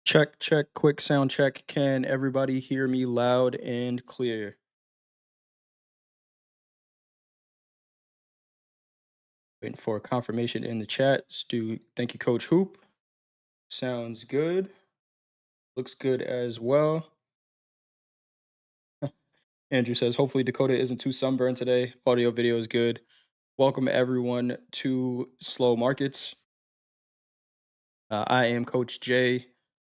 Check, check, quick sound check. Can everybody hear me loud and clear? Waiting for confirmation in the chat. Stu, thank you, Coach Hoop. Sounds good. Looks good as well. Andrew says, hopefully Dakota isn't too sunburned today. Audio video is good. Welcome everyone to Slow Markets. I am Coach Jay,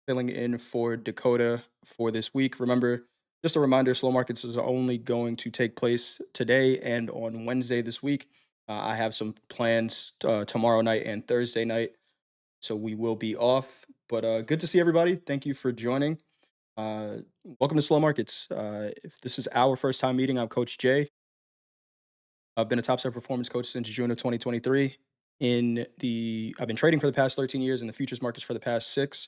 filling in for Dakota for this week. Remember, just a reminder, Slow Markets is only going to take place today and on Wednesday this week. I have some plans tomorrow night and Thursday night, so we will be off. But good to see everybody. Thank you for joining. Uh, Welcome to Slow Markets. If this is our first time meeting, I'm Coach Jay. I've been a Topstep Performance Coach since June of 2023. I've been trading for the past 13 years in the futures markets for the past 6.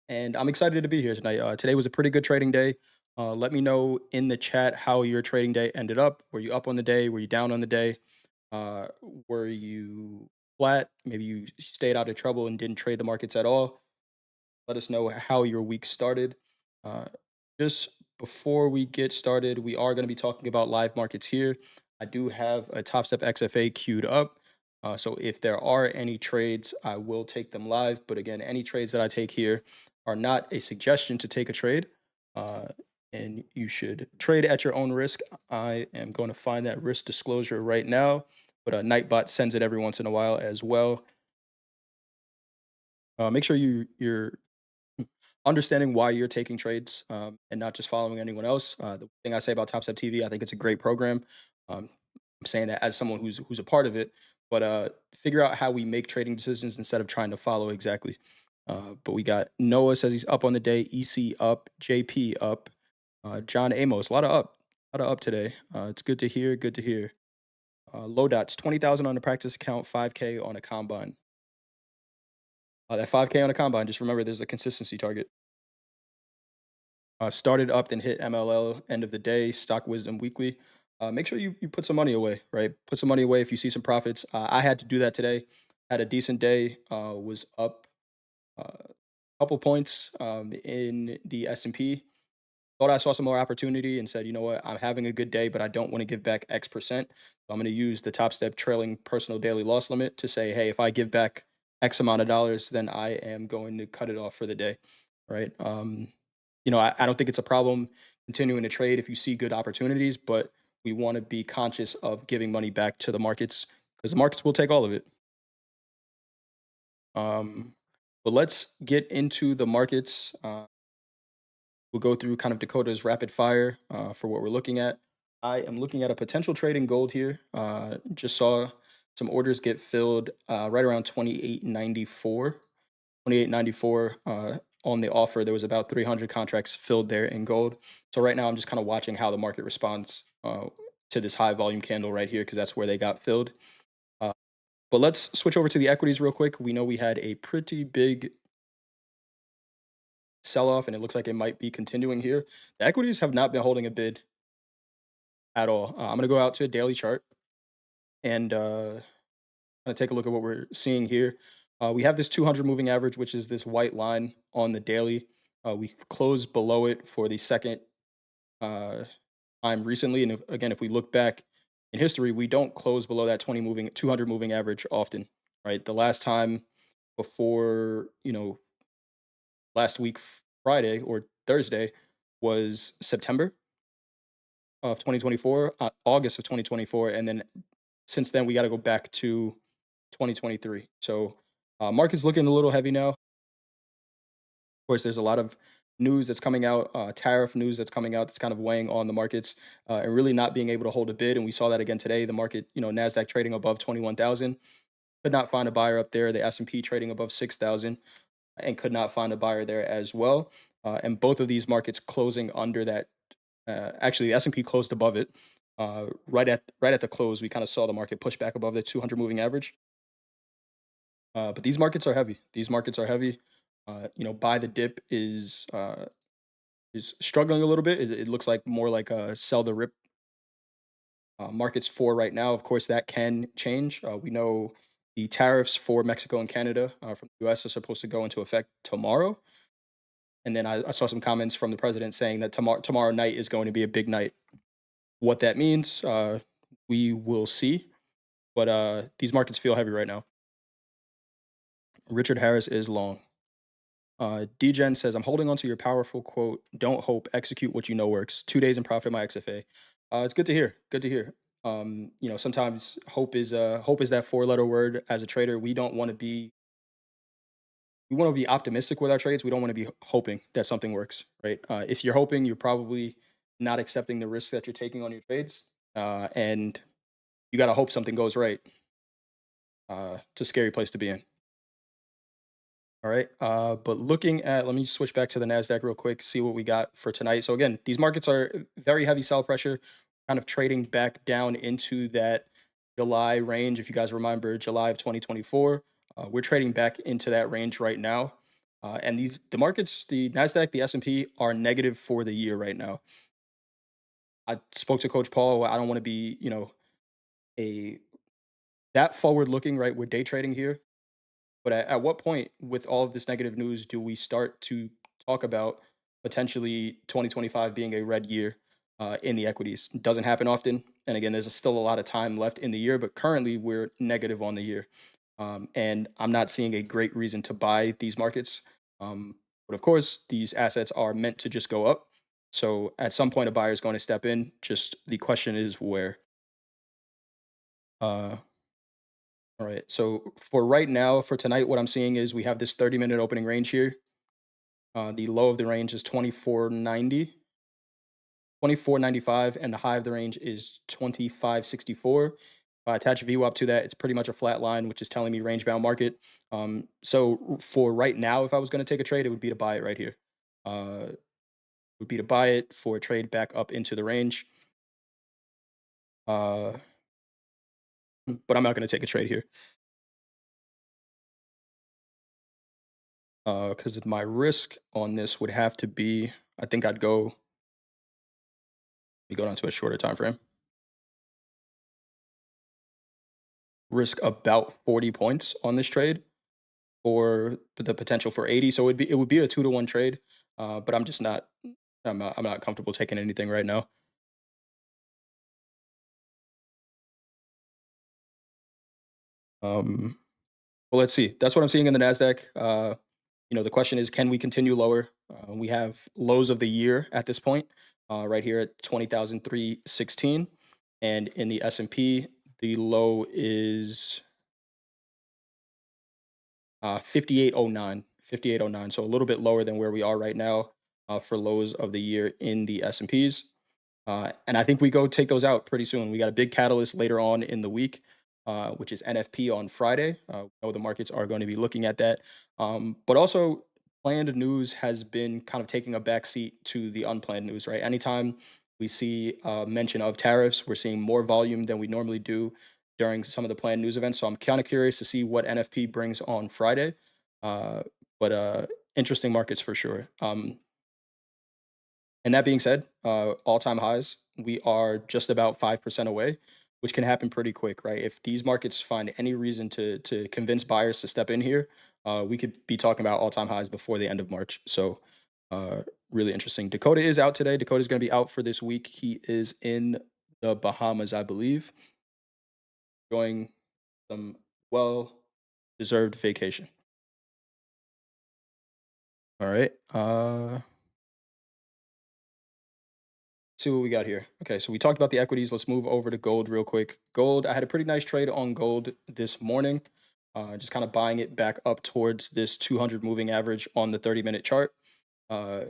And I'm excited to be here tonight. Today was a pretty good trading day. Let me know in the chat how your trading day ended up. Were you up on the day? Were you down on the day? Uh, were you flat? Maybe you stayed out of trouble and didn't trade the markets at all. Let us know how your week started. Uh, just before we get started, we are going to be talking about live markets here. I do have a TopStep XFA queued up. So if there are any trades, I will take them live. But again, any trades that I take here are not a suggestion to take a trade. Uh, and you should trade at your own risk. I am going to find that risk disclosure right now. But Nightbot sends it every once in a while as well. Make sure you're understanding why you're taking trades and not just following anyone else. The thing I say about Top Step TV, I think it's a great program. I'm saying that as someone who's a part of it, but figure out how we make trading decisions instead of trying to follow exactly. But we got Noah says he's up on the day, EC up, JP up, John Amos, a lot of up today. It's good to hear. Good to hear. Low dots, 20,000 on the practice account, 5K on a combine. That 5K on a combine, just remember there's a consistency target. Started up, then hit MLL end of the day, stock wisdom weekly. Make sure you put some money away, right? Put some money away if you see some profits. I had to do that today. Had a decent day. Was up a couple points in the S&P. Thought I saw some more opportunity and said, you know what, I'm having a good day, but I don't want to give back X percent. So I'm going to use the Top Step trailing personal daily loss limit to say, hey, if I give back X amount of dollars, then I am going to cut it off for the day, right? I don't think it's a problem continuing to trade if you see good opportunities, but we want to be conscious of giving money back to the markets because the markets will take all of it. Um, but let's get into the markets. We'll go through kind of Dakota's rapid fire for what we're looking at. I am looking at a potential trade in gold here. Just saw some orders get filled right around 28.94. 28.94 on the offer. There was about 300 contracts filled there in gold. So right now I'm just kind of watching how the market responds to this high volume candle right here because that's where they got filled. Uh, but let's switch over to the equities real quick. We know we had a pretty big sell off and it looks like it might be continuing here. The equities have not been holding a bid at all. I'm going to go out to a daily chart and kind of take a look at what we're seeing here. We have this 200 moving average, which is this white line on the daily. We closed below it for the second uh, time recently. And if we look back in history, we don't close below that 200 moving average often, right? The last time before, last week, Friday or Thursday was September of 2024, August of 2024. And then since then, we got to go back to 2023. So market's looking a little heavy now. Of course, there's a lot of news that's coming out, tariff news that's coming out that's kind of weighing on the markets and really not being able to hold a bid. And we saw that again today. The market, Nasdaq trading above 21,000, could not find a buyer up there. The S&P trading above 6,000 and could not find a buyer there as well. And both of these markets closing under that. Actually, the S&P closed above it. Right at the close, we kind of saw the market push back above the 200 moving average. But these markets are heavy. These markets are heavy. Buy the dip is struggling a little bit. It looks like more like a sell the rip markets for right now. Of course, that can change. We know the tariffs for Mexico and Canada from the U.S. are supposed to go into effect tomorrow. And then I saw some comments from the president saying that tomorrow night is going to be a big night. What that means, we will see. But these markets feel heavy right now. Richard Harris is long. DGen says, I'm holding on to your powerful quote, don't hope, execute what you know works. 2 days in profit, my XFA. It's good to hear. Good to hear. Sometimes hope is that four-letter word as a trader. We want to be optimistic with our trades. We don't want to be hoping that something works, right? If you're hoping, you're probably not accepting the risk that you're taking on your trades. And you got to hope something goes right. It's a scary place to be in. All right. But looking at, let me switch back to the NASDAQ real quick, see what we got for tonight. So, again, these markets are very heavy sell pressure, kind of trading back down into that July range. If you guys remember July of 2024, we're trading back into that range right now. And the markets, the NASDAQ, the S&P are negative for the year right now. I spoke to Coach Paul. I don't want to be, a that forward looking, right? We're day trading here. But at what point, with all of this negative news, do we start to talk about potentially 2025 being a red year in the equities? It doesn't happen often. And again, there's still a lot of time left in the year, but currently we're negative on the year. And I'm not seeing a great reason to buy these markets. But of course, these assets are meant to just go up. So at some point, a buyer is going to step in. Just the question is where. Uh, all right. So for right now, for tonight, what I'm seeing is we have this 30-minute opening range here. The low of the range is 24.90, 24.95, and the high of the range is 25.64. If I attach a VWAP to that, it's pretty much a flat line, which is telling me range bound market. So for right now, if I was going to take a trade, it would be to buy it right here. Would be to buy it for a trade back up into the range. Uh, but I'm not going to take a trade here because my risk on this would have to be. I think I'd go. Let me go down to a shorter time frame. Risk about 40 points on this trade for the potential for 80. So it would be a 2-to-1 trade. But I'm not comfortable taking anything right now. Um, well, let's see. That's what I'm seeing in the Nasdaq. The question is, can we continue lower? We have lows of the year at this point, right here at 20,316, and in the S&P, the low is 5809, 5809. So a little bit lower than where we are right now for lows of the year in the S&Ps. And I think we go take those out pretty soon. We got a big catalyst later on in the week, which is NFP on Friday. We know the markets are going to be looking at that. But also, planned news has been kind of taking a back seat to the unplanned news, right? Anytime we see mention of tariffs, we're seeing more volume than we normally do during some of the planned news events. So I'm kind of curious to see what NFP brings on Friday. Uh, but interesting markets for sure. And that being said, all-time highs, we are just about 5% away, which can happen pretty quick, right? If these markets find any reason to convince buyers to step in here, we could be talking about all-time highs before the end of March. So, really interesting. Dakota is out today. Dakota is going to be out for this week. He is in the Bahamas, I believe, enjoying some well-deserved vacation. All right. See what we got here. Okay, so we talked about the equities. Let's move over to gold real quick. Gold, I had a pretty nice trade on gold this morning. Just kind of buying it back up towards this 200 moving average on the 30-minute chart. Uh,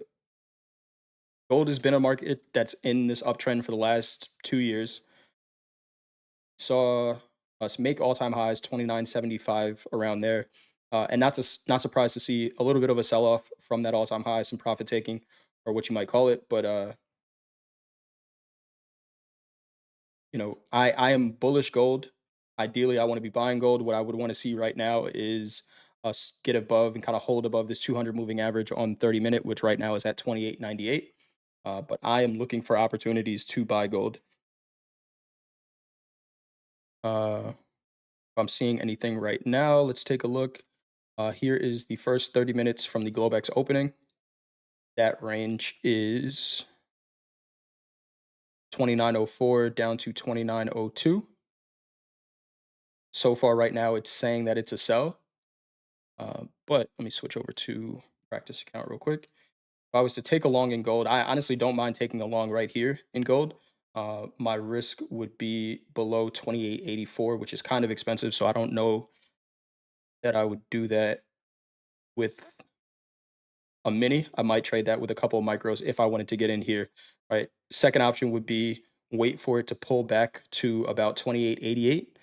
Gold has been a market that's in this uptrend for the last 2 years. Saw us make all-time highs, 29.75 around there. And not surprised to see a little bit of a sell-off from that all-time high, some profit taking, or what you might call it. But I am bullish gold. Ideally, I want to be buying gold. What I would want to see right now is us get above and kind of hold above this 200 moving average on 30-minute, which right now is at 28.98. But I am looking for opportunities to buy gold. If I'm seeing anything right now, let's take a look. Here is the first 30 minutes from the Globex opening. That range is 2904 down to 2902. So far, right now, it's saying that it's a sell. But let me switch over to practice account real quick. If I was to take a long in gold, I honestly don't mind taking a long right here in gold. My risk would be below 2884, which is kind of expensive. So I don't know that I would do that with a mini. I might trade that with a couple of micros if I wanted to get in here, right? Second option would be wait for it to pull back to about 2888.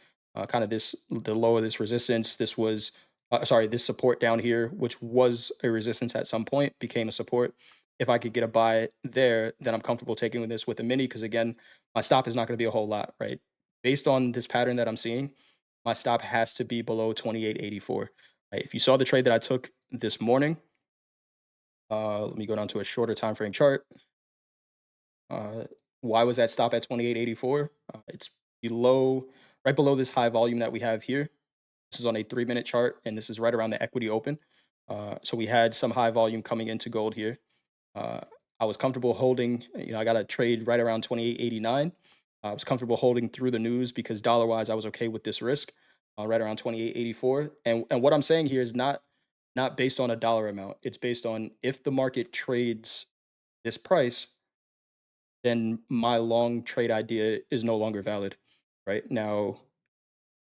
Kind of this the low of this resistance. This was sorry, this support down here, which was a resistance at some point, became a support. If I could get a buy there, then I'm comfortable taking this with a mini because again, my stop is not going to be a whole lot, right? Based on this pattern that I'm seeing, my stop has to be below 2884. Right? If you saw the trade that I took this morning, let me go down to a shorter time frame chart. Uh, why was that stop at 2884? It's below, right below this high volume that we have here. This is on a 3-minute chart, and this is right around the equity open. So we had some high volume coming into gold here. Uh, I was comfortable holding. I got a trade right around 2889. I was comfortable holding through the news because dollar wise, I was okay with this risk, right around 2884. And what I'm saying here is not based on a dollar amount. It's based on if the market trades this price, then my long trade idea is no longer valid. Right now,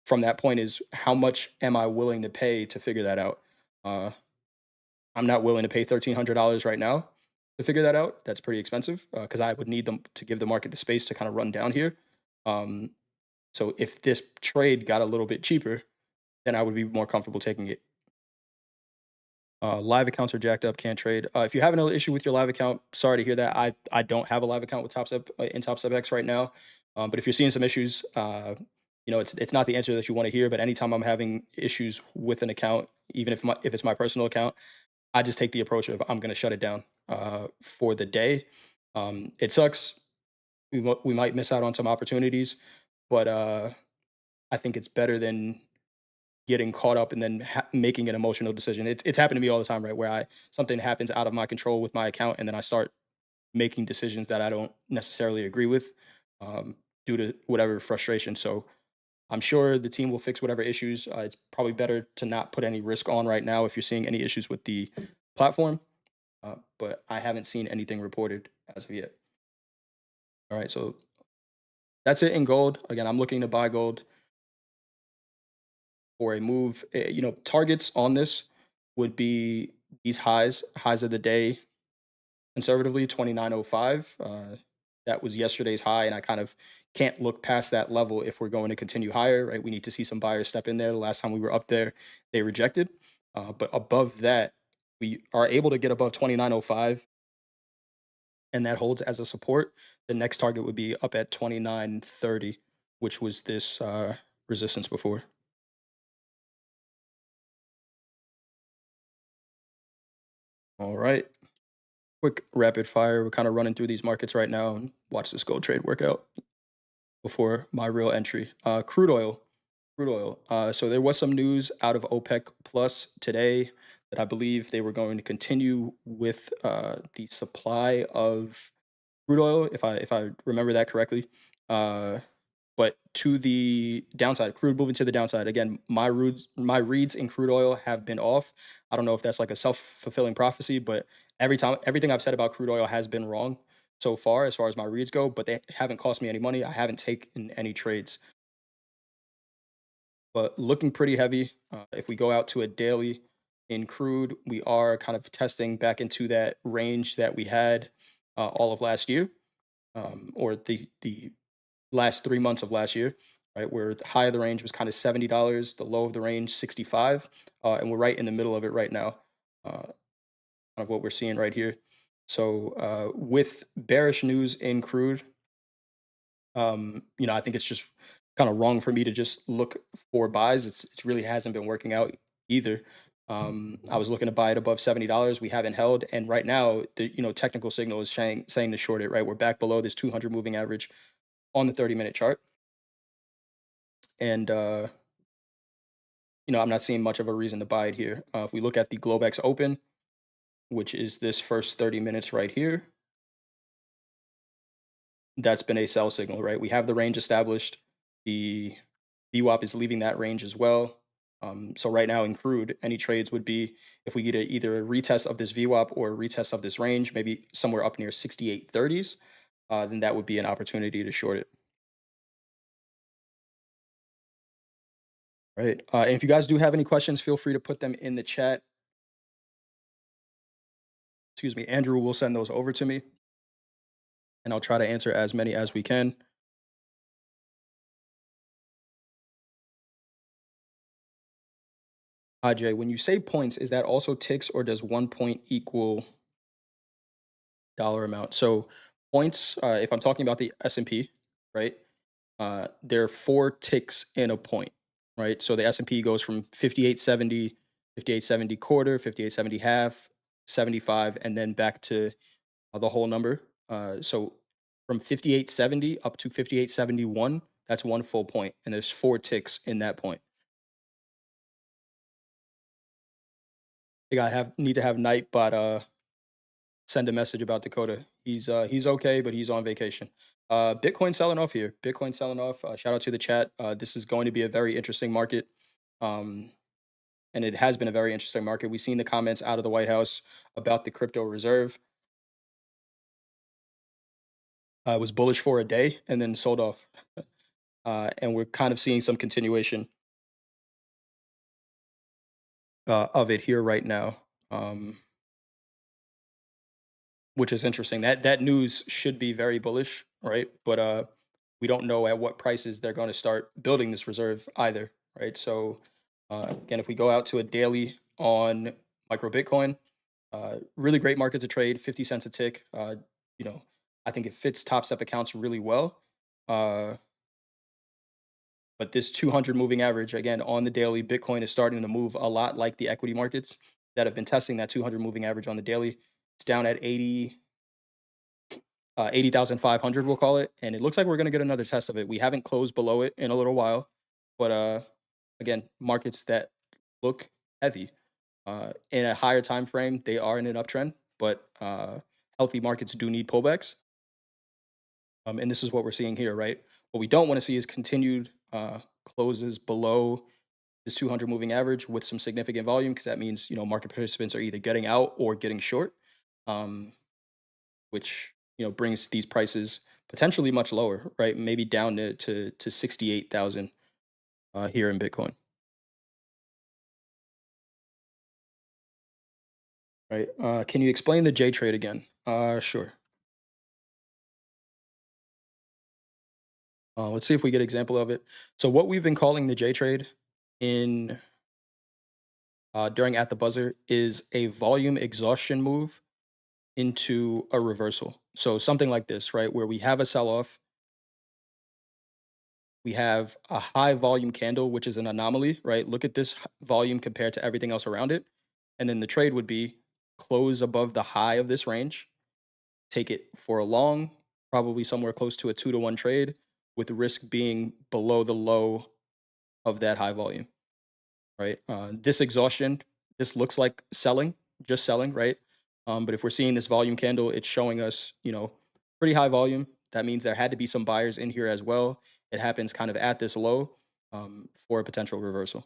from that point is how much am I willing to pay to figure that out? Uh, I'm not willing to pay $1,300 right now to figure that out. That's pretty expensive because I would need them to give the market the space to kind of run down here. Um, so if this trade got a little bit cheaper, then I would be more comfortable taking it. Live accounts are jacked up, can't trade. If you have another issue with your live account, sorry to hear that. I don't have a live account with Topstep in Topstep X right now. But if you're seeing some issues, it's not the answer that you want to hear. But anytime I'm having issues with an account, even if it's my personal account, I just take the approach of I'm going to shut it down for the day. It sucks. We might miss out on some opportunities, but I think it's better than getting caught up and then making an emotional decision. It's happened to me all the time, right? Where something happens out of my control with my account, and then I start making decisions that I don't necessarily agree with um, due to whatever frustration. So I'm sure the team will fix whatever issues. It's probably better to not put any risk on right now if you're seeing any issues with the platform. But I haven't seen anything reported as of yet. All right, so that's it in gold. Again, I'm looking to buy gold for a move. Targets on this would be these highs of the day, conservatively 2905. That was yesterday's high, and I kind of can't look past that level if we're going to continue higher, right? We need to see some buyers step in there. The last time we were up there, they rejected. But above that, we are able to get above 2905, and that holds as a support. The next target would be up at 2930, which was this resistance before. All right. Quick rapid fire. We're kind of running through these markets right now and watch this gold trade work out before my real entry. Crude oil. Crude oil. So there was some news out of OPEC Plus today that I believe they were going to continue with the supply of crude oil, if I remember that correctly. Uh, but to the downside, crude moving to the downside. Again, my reads in crude oil have been off. I don't know if that's like a self-fulfilling prophecy, but everything I've said about crude oil has been wrong so far as my reads go, but they haven't cost me any money. I haven't taken any trades. But looking pretty heavy. If we go out to a daily in crude, we are kind of testing back into that range that we had all of last year, or the last 3 months of last year, right? Where the high of the range was kind of $70, the low of the range 65, and we're right in the middle of it right now. Kind of what we're seeing right here. So with bearish news in crude, I think it's just kind of wrong for me to just look for buys. It really hasn't been working out either. I was looking to buy it above $70. We haven't held, and right now the technical signal is saying to short it. Right, we're back below this 200 moving average on the 30-minute chart, and I'm not seeing much of a reason to buy it here. If we look at the Globex Open, which is this first 30 minutes right here, that's been a sell signal, right? We have the range established. The VWAP is leaving that range as well. So right now in crude, any trades would be if we get either a retest of this VWAP or a retest of this range, maybe somewhere up near 68.30s, then that would be an opportunity to short it. Right. And if you guys do have any questions, feel free to put them in the chat. Excuse me. Andrew will send those over to me, and I'll try to answer as many as we can. Jay, when you say points, is that also ticks or does 1 point equal dollar amount? So points, if I'm talking about the S&P, right? There are 4 ticks in a point, right? So the S&P goes from 58.70, 58.70 quarter, 58.70 half, 75, and then back to the whole number. So from 58.70 up to 58.71, that's 1 full point, and there's 4 ticks in that point. I think I need to have Nightbot send a message about Dakota. He's okay, but he's on vacation. Bitcoin selling off here. Bitcoin selling off. Shout out to the chat. This is going to be a very interesting market. Um, and it has been a very interesting market. We've seen the comments out of the White House about the crypto reserve. It was bullish for a day and then sold off. And we're kind of seeing some continuation of it here right now, which is interesting. That news should be very bullish, right? But we don't know at what prices they're going to start building this reserve either, right? So again, if we go out to a daily on micro Bitcoin, really great market to trade, 50 cents a tick. You know, I think it fits top step accounts really well. Uh, but this 200 moving average, again, on the daily, Bitcoin is starting to move a lot like the equity markets that have been testing that 200 moving average on the daily. It's down at 80,500, we'll call it. And it looks like we're going to get another test of it. We haven't closed below it in a little while. But again, markets that look heavy in a higher time frame, they are in an uptrend. But healthy markets do need pullbacks. And this is what we're seeing here, right? What we don't want to see is continued closes below this 200 moving average with some significant volume, because that means market participants are either getting out or getting short, um, which brings these prices potentially much lower, right? Maybe down to 68,000 here in Bitcoin, right? Can you explain the J trade again? Sure. Let's see if we get an example of it. So what we've been calling the J trade in during at the buzzer is a volume exhaustion move into a reversal. So something like this, right? Where we have a sell off, we have a high volume candle, which is an anomaly, right? Look at this volume compared to everything else around it. And then the trade would be close above the high of this range, take it for a long, probably somewhere close to a 2-to-1 trade, with the risk being below the low of that high volume, right? This exhaustion, this looks like selling, just selling, right? But if we're seeing this volume candle, it's showing us, pretty high volume. That means there had to be some buyers in here as well. It happens kind of at this low for a potential reversal.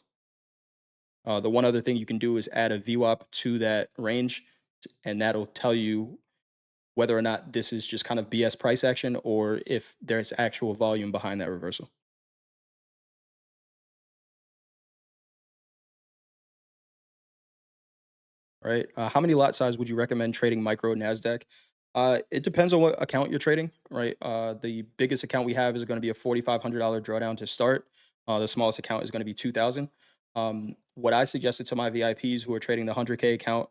The one other thing you can do is add a VWAP to that range, and that'll tell you whether or not this is just kind of BS price action or if there's actual volume behind that reversal. Right? How many lot size would you recommend trading micro Nasdaq? It depends on what account you're trading, right? The biggest account we have is going to be a $4,500 drawdown to start. The smallest account is going to be 2,000. What I suggested to my VIPs who are trading the 100K account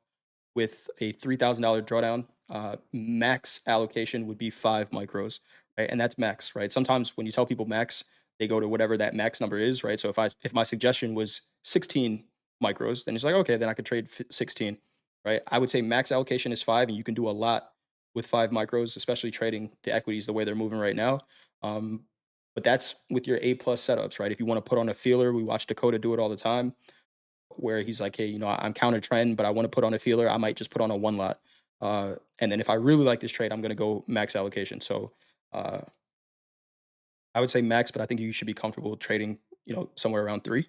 with a $3,000 drawdown, max allocation would be 5 micros, right? And that's max, right? Sometimes when you tell people max, they go to whatever that max number is, right? So if my suggestion was 16 micros, then it's like, okay, then I could trade 16, right? I would say max allocation is 5, and you can do a lot with 5 micros, especially trading the equities the way they're moving right now. But that's with your A plus setups, right? If you want to put on a feeler, we watch Dakota do it all the time. where he's like, hey, I'm counter trend, but I want to put on a feeler. I might just put on a one lot. And then if I really like this trade, I'm going to go max allocation. So uh, I would say max, but I think you should be comfortable trading, somewhere around three.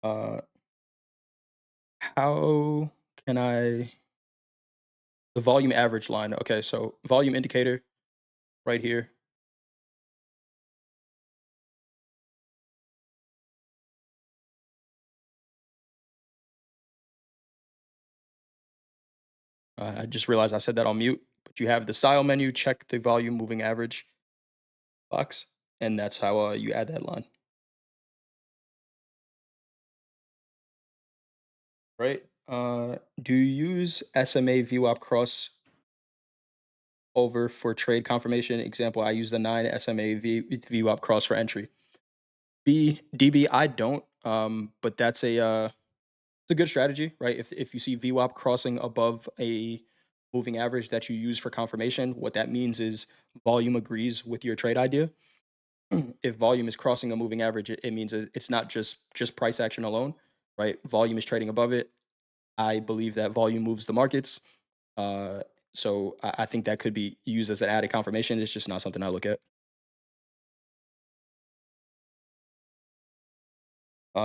Uh, how can I, the volume average line? Okay, so volume indicator right here. I just realized I said that on mute, but you have the style menu, check the volume moving average box, and that's how you add that line, right? Do you use SMA VWAP cross over for trade confirmation? Example, I use the 9 SMA VWAP cross for entry. DB, I don't, but it's a good strategy, right? If you see VWAP crossing above a moving average that you use for confirmation, what that means is volume agrees with your trade idea. If volume is crossing a moving average, it means it's not just price action alone, right? Volume is trading above it. I believe that volume moves the markets. Uh, so I think that could be used as an added confirmation. It's just not something I look at.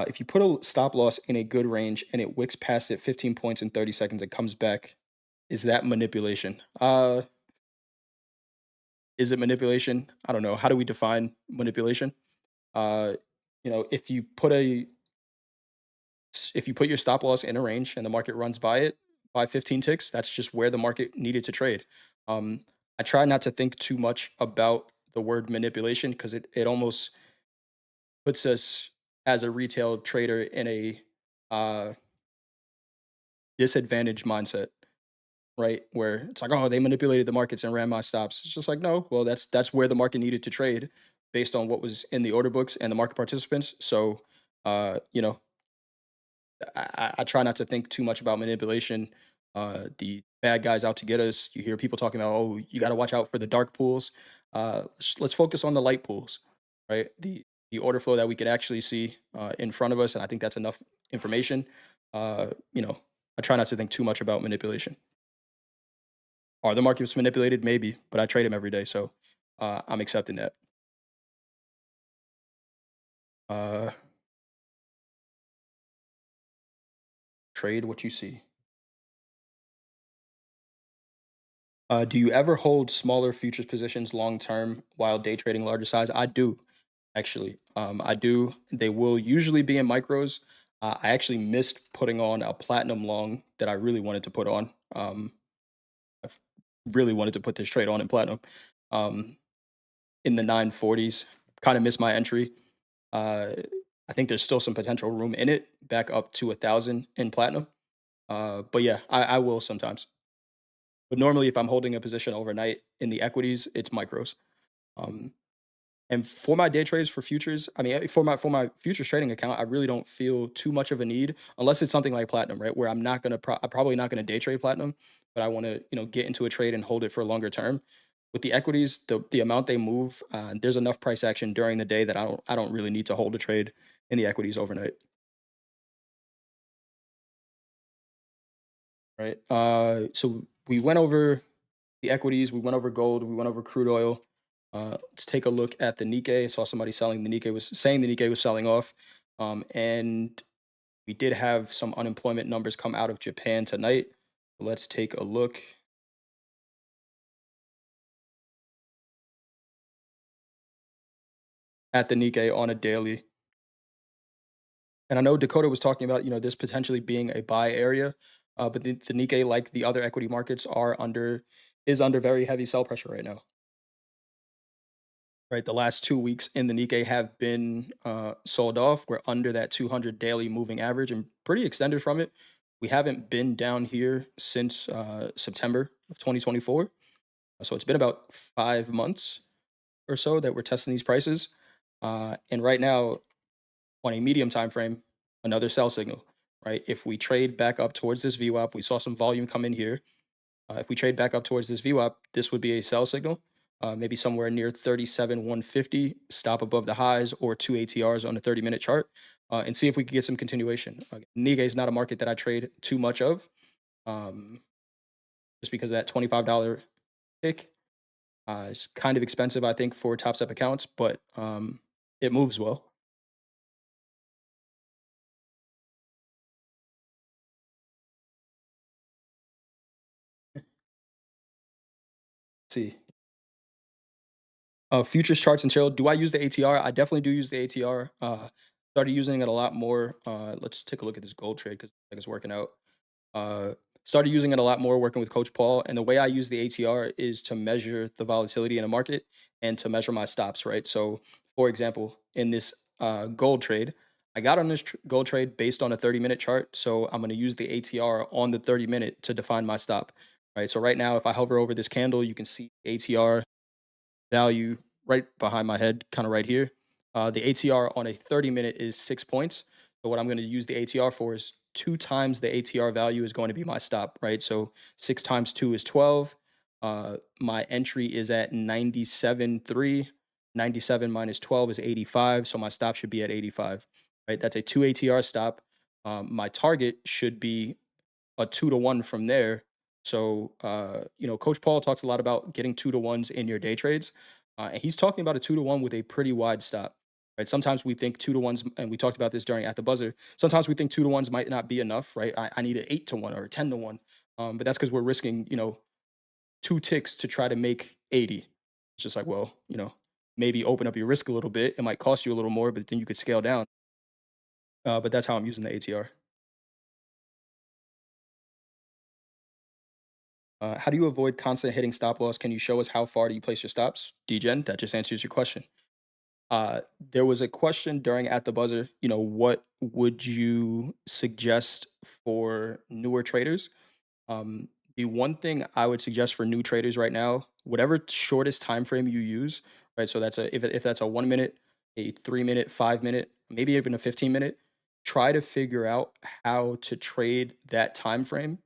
If you put a stop loss in a good range and it wicks past it 15 points in 30 seconds and comes back, is that manipulation? Is it manipulation? I don't know. How do we define manipulation? Uh, if you put if you put your stop loss in a range and the market runs by it by 15 ticks, that's just where the market needed to trade. Um, I try not to think too much about the word manipulation because it almost puts us as a retail trader in a uh, disadvantaged mindset, right? Where it's like, oh, they manipulated the markets and ran my stops. It's just like, no, well, that's where the market needed to trade based on what was in the order books and the market participants. So, you know, I try not to think too much about manipulation. The bad guys out to get us. You hear people talking about, oh, you got to watch out for the dark pools. Let's focus on the light pools, right? The order flow that we could actually see in front of us, and I think that's enough information. Uh, you know, I try not to think too much about manipulation. Are the markets manipulated? Maybe, but I trade them every day, so I'm accepting that. Uh, trade what you see. Do you ever hold smaller futures positions long term while day trading larger size? I do, actually. I do. They will usually be in micros. I actually missed putting on a platinum long that I really wanted to put on. I really wanted to put this trade on in platinum um, in the 940s. Kind of missed my entry. Uh, I think there's still some potential room in it, back up to 1,000 in platinum. But yeah, I will sometimes. But normally, if I'm holding a position overnight in the equities, it's micros. Um, and for my day trades for futures, I mean, for my futures trading account, I really don't feel too much of a need unless it's something like platinum, right? Where I'm probably not gonna day trade platinum, but I want to get into a trade and hold it for a longer term. With the equities, the amount they move, there's enough price action during the day that I don't really need to hold a trade in the equities overnight, right? So we went over the equities, we went over gold, we went over crude oil. Let's take a look at the Nikkei. I saw somebody selling the Nikkei was saying the Nikkei was selling off. And we did have some unemployment numbers come out of Japan tonight. Let's take a look at the Nikkei on a daily. And I know Dakota was talking about, this potentially being a buy area, but the Nikkei, like the other equity markets, is under very heavy sell pressure right now. Right, the last 2 weeks in the Nikkei have been, sold off. We're under that 200 daily moving average and pretty extended from it. We haven't been down here since, September of 2024, so it's been about 5 months or so that we're testing these prices, and right now, on a medium time frame, another sell signal, right? If we trade back up towards this VWAP, we saw some volume come in here. If we trade back up towards this VWAP, this would be a sell signal. maybe somewhere near 37 150, stop above the highs or two ATRs on a 30-minute chart, and see if we could get some continuation. Nikkei is not a market that I trade too much of, um, just because of that $25 tick. It's kind of expensive, I think, for top step accounts, but it moves well. See. Futures charts and chill. Do I use the ATR? I definitely do use the ATR. Started using it a lot more. Let's take a look at this gold trade because it's working out. Uh, Started using it a lot more working with Coach Paul. And the way I use the ATR is to measure the volatility in the market and to measure my stops, right? So, for example, in this gold trade, I got on this gold trade based on a 30-minute chart. So, I'm going to use the ATR on the 30-minute to define my stop, right? So, right now, if I hover over this candle, you can see ATR value right behind my head, kind of right here. The ATR on a 30-minute is 6 points. So what I'm going to use the ATR for is two times the ATR value is going to be my stop, right? So 6 times 2 is 12. My entry is at 97.3. 97 minus 12 is 85. So my stop should be at 85, right? That's a two ATR stop. My target should be a 2 to 1 from there. So, Coach Paul talks a lot about getting 2 to 1s in your day trades. And he's talking about a 2 to 1 with a pretty wide stop. Right. Sometimes we think 2 to 1s, and we talked about this during at the buzzer. Sometimes we think 2 to 1s might not be enough, right? I need an 8 to 1 or a 10 to 1. But that's because we're risking, two ticks to try to make 80. It's just like, well, maybe open up your risk a little bit. It might cost you a little more, but then you could scale down. But that's how I'm using the ATR. How do you avoid constant hitting stop loss? Can you show us how far do you place your stops? DGen, that just answers your question. There was a question during at the buzzer. What would you suggest for newer traders? The one thing I would suggest for new traders right now, whatever shortest time frame you use, right? So that's if that's a 1 minute, a 3 minute, 5 minute, maybe even a 15 minute. Try to figure out how to trade that time frame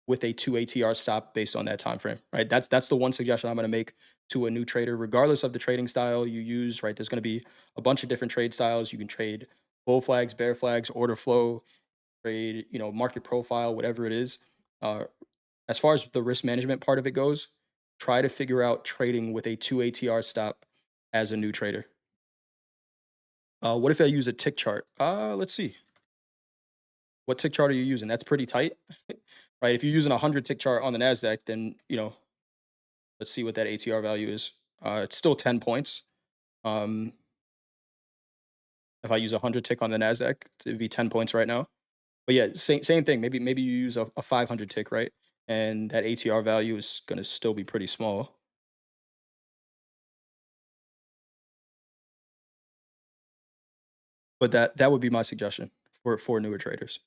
with a two ATR stop based on that time frame, right? That's the one suggestion I'm going to make to a new trader, regardless of the trading style you use, right? There's going to be a bunch of different trade styles. You can trade bull flags, bear flags, order flow, trade, market profile, whatever it is. Uh, as far as the risk management part of it goes, try to figure out trading with a two ATR stop as a new trader. What if I use a tick chart? Let's see. What tick chart are you using? That's pretty tight, right? If you're using a 100 tick chart on the Nasdaq, then let's see what that ATR value is. It's still 10 points. Um, if I use a 100 tick on the Nasdaq, it'd be 10 points right now. But yeah, same thing. Maybe you use a 500 tick, right? And that ATR value is going to still be pretty small. But that would be my suggestion for newer traders.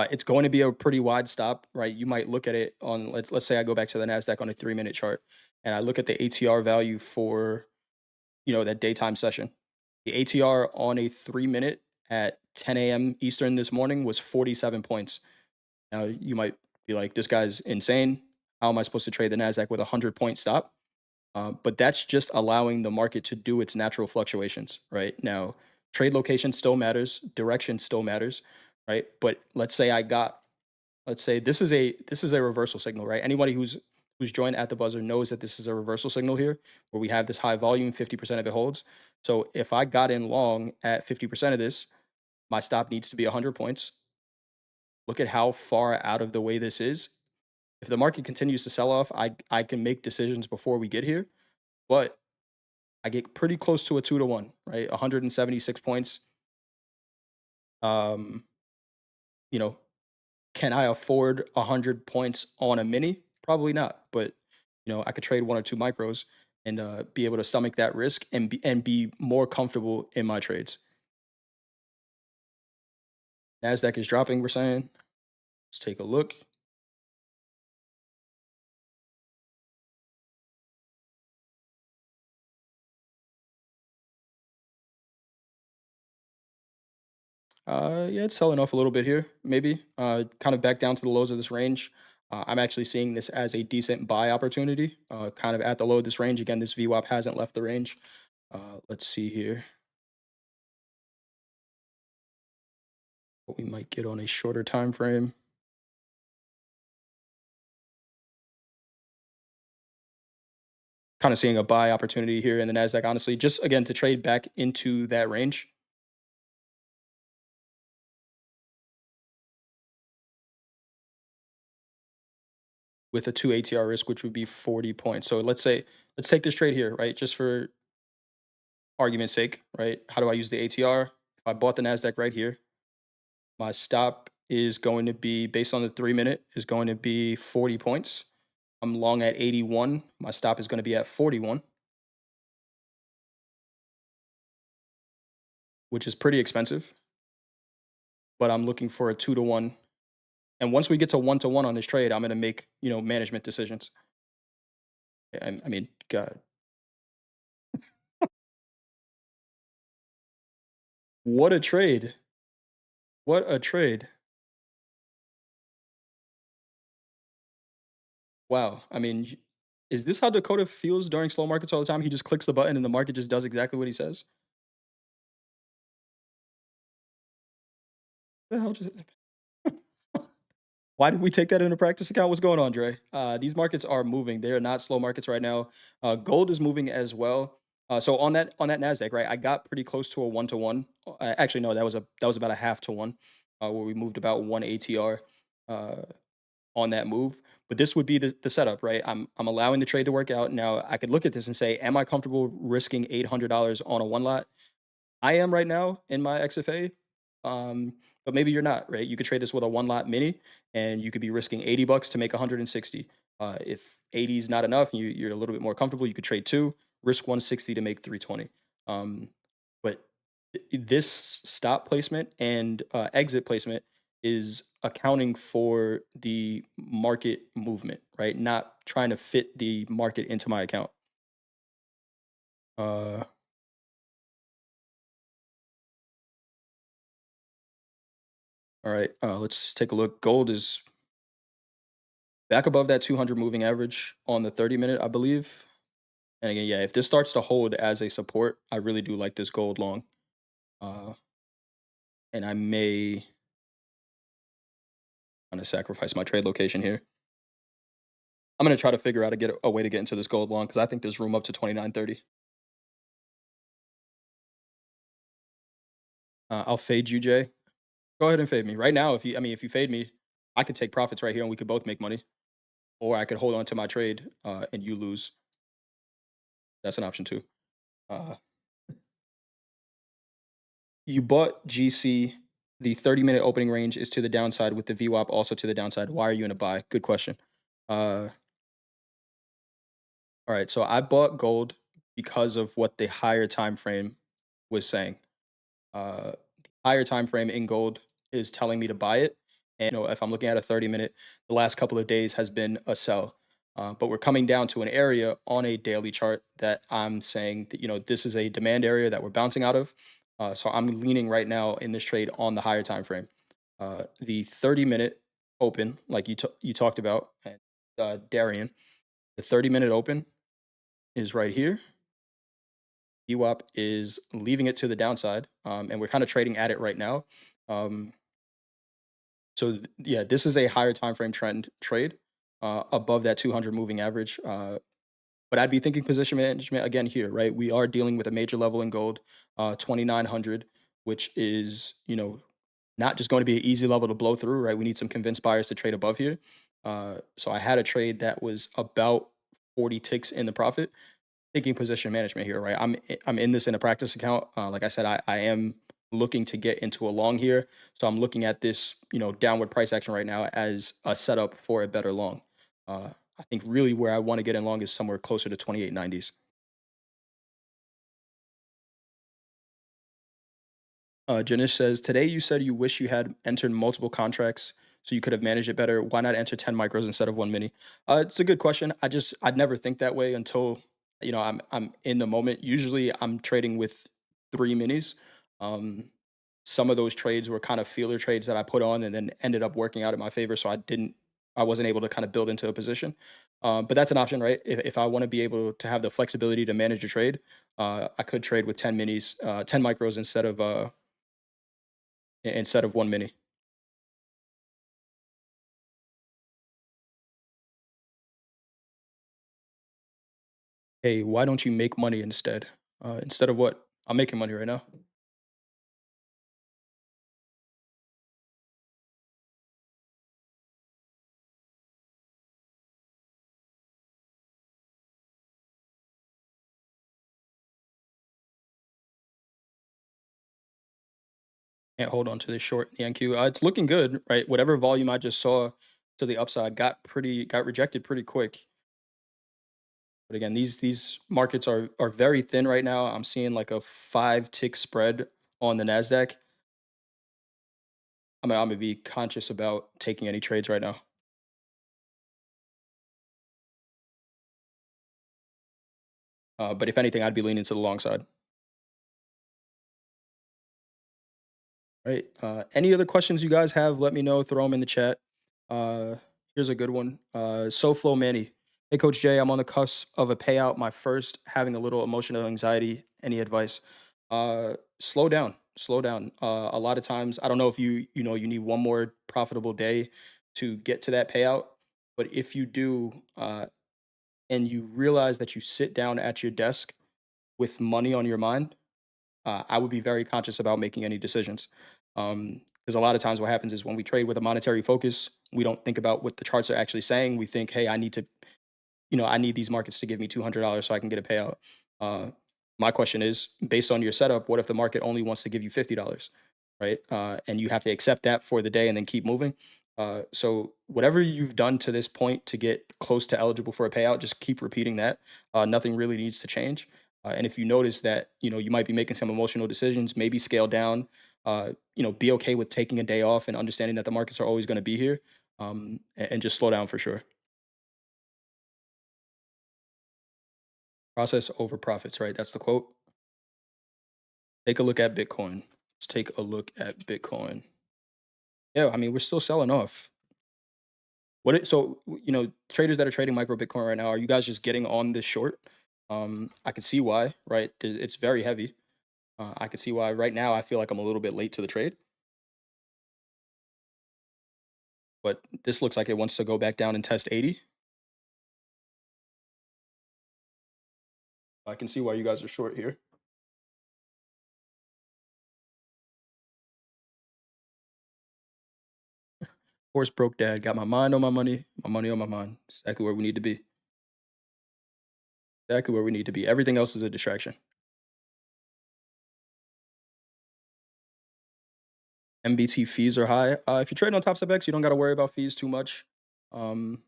It's going to be a pretty wide stop, right? You might look at it on let's say I go back to the Nasdaq on a 3 minute chart, and I look at the ATR value for that daytime session. The ATR on a 3 minute at 10 a.m. Eastern this morning was 47 points. Now you might be like, this guy's insane. How am I supposed to trade the Nasdaq with a 100 point stop? But that's just allowing the market to do its natural fluctuations, right? Now, trade location still matters, direction still matters, right? But let's say this is a reversal signal, right? Anybody who's joined at the buzzer knows that this is a reversal signal here, where we have this high volume, 50% of it holds. So if I got in long at 50% of this, my stop needs to be 100 points. Look at how far out of the way this is. If the market continues to sell off, I can make decisions before we get here, but I get pretty close to a 2 to 1, right? 176 points. Um, you know, can I afford 100 points on a mini? Probably not, but I could trade one or two micros and be able to stomach that risk and be more comfortable in my trades. Nasdaq is dropping. We're saying. Let's take a look. Yeah, it's selling off a little bit here, maybe. Kind of back down to the lows of this range. I'm actually seeing this as a decent buy opportunity, kind of at the low of this range. Again, this VWAP hasn't left the range. Let's see here what we might get on a shorter time frame. Kind of seeing a buy opportunity here in the Nasdaq, honestly, just again to trade back into that range with a 2 ATR risk, which would be 40 points. So let's take this trade here, right? Just for argument's sake, right? How do I use the ATR? If I bought the Nasdaq right here, my stop is going to be based on the 3 minute is going to be 40 points. I'm long at 81. My stop is going to be at 41, which is pretty expensive, but I'm looking for a 2 to 1. And once we get to 1 to 1 on this trade, I'm going to make, management decisions. I mean, God, what a trade. What a trade. Wow. I mean, is this how Dakota feels during slow markets all the time? He just clicks the button and the market just does exactly what he says? The hell just Why did we take that in a practice account? What's going on, Dre? These markets are moving. They are not slow markets right now. Gold is moving as well. So on that Nasdaq, right? I got pretty close to a 1 to 1. Actually, no, that was about a half to one, where we moved about one ATR uh, on that move. But this would be the setup, right? I'm allowing the trade to work out. Now I could look at this and say, am I comfortable risking $800 on a one lot? I am right now in my XFA, but maybe you're not, right? You could trade this with a one lot mini, and you could be risking $80 to make 160. If 80 is not enough, and you're a little bit more comfortable, you could trade two, risk 160 to make 320. Um, but this stop placement and exit placement is accounting for the market movement, right? Not trying to fit the market into my account. Uh, all right, let's take a look. Gold is back above that 200 moving average on the 30 minute, I believe. And again, yeah, if this starts to hold as a support, I really do like this gold long. Uh, and I may want to sacrifice my trade location here. I'm going to try to figure out a way to get into this gold long because I think there's room up to 29.30. I'll fade you, Jay. Go ahead and fade me right now. If you fade me, I could take profits right here and we could both make money, or I could hold on to my trade and you lose. That's an option too. Uh, You bought GC. The 30-minute opening range is to the downside with the VWAP also to the downside. Why are you in a buy? Good question. Uh, all right, so I bought gold because of what the higher time frame was saying. The higher time frame in gold is telling me to buy it. And if I'm looking at a 30-minute, the last couple of days has been a sell. But we're coming down to an area on a daily chart that I'm saying that this is a demand area that we're bouncing out of. So I'm leaning right now in this trade on the higher time frame. The 30-minute open, like you talked about, and Darian, the 30-minute open is right here. VWAP is leaving it to the downside, and we're kind of trading at it right now. Um, yeah, this is a higher time frame trend trade above that 200 moving average. But I'd be thinking position management again here, right? We are dealing with a major level in gold, 2,900, which is not just going to be an easy level to blow through, right? We need some convinced buyers to trade above here. So I had a trade that was about 40 ticks in the profit. Thinking position management here, right? I'm in this in a practice account. Like I said, I am looking to get into a long here, so I'm looking at this downward price action right now as a setup for a better long. I think really where I want to get in long is somewhere closer to 28.90s. Janish says, today you said you wish you had entered multiple contracts so you could have managed it better. Why not enter 10 micros instead of one mini? It's a good question. I'd never think that way until I'm in the moment. Usually I'm trading with three minis. Um, some of those trades were kind of feeler trades that I put on and then ended up working out in my favor. So I didn't I wasn't able to kind of build into a position. But that's an option, right? If I want to be able to have the flexibility to manage a trade, I could trade with 10 minis, 10 micros instead of one mini. Hey, why don't you make money instead? Instead of what? I'm making money right now. Can't hold on to this short in the NQ. It's looking good, right? Whatever volume I just saw to the upside got rejected pretty quick. But again, these markets are very thin right now. I'm seeing like a 5 tick spread on the Nasdaq. I'm gonna be conscious about taking any trades right now. But if anything, I'd be leaning to the long side. Right. Any other questions you guys have? Let me know. Throw them in the chat. Uh, Here's a good one. SoFlo Manny. Hey, Coach Jay, I'm on the cusp of a payout. My first, having a little emotional anxiety. Any advice? Slow down. Slow down. A lot of times, I don't know if you need one more profitable day to get to that payout, but if you do, and you realize that you sit down at your desk with money on your mind, I would be very conscious about making any decisions. Because a lot of times what happens is when we trade with a monetary focus, we don't think about what the charts are actually saying. We think, hey, I need these markets to give me $200 so I can get a payout. Uh, my question is, based on your setup, what if the market only wants to give you $50, right? And you have to accept that for the day and then keep moving. So whatever you've done to this point to get close to eligible for a payout, just keep repeating that. Nothing really needs to change. And if you notice that you might be making some emotional decisions, maybe scale down. Be okay with taking a day off and understanding that the markets are always going to be here, and just slow down for sure. Process over profits, right? That's the quote. Take a look at Bitcoin. Let's take a look at Bitcoin. Yeah, I mean, we're still selling off. Traders that are trading micro Bitcoin right now, are you guys just getting on this short? I can see why, right? It's very heavy. I can see why right now I feel like I'm a little bit late to the trade, but this looks like it wants to go back down and test 80. I can see why you guys are short here. Horse broke dad. Got my mind on my money on my mind. Exactly where we need to be. Exactly where we need to be. Everything else is a distraction. MBT fees are high. If you trade on Topstep X, you don't got to worry about fees too much. Um,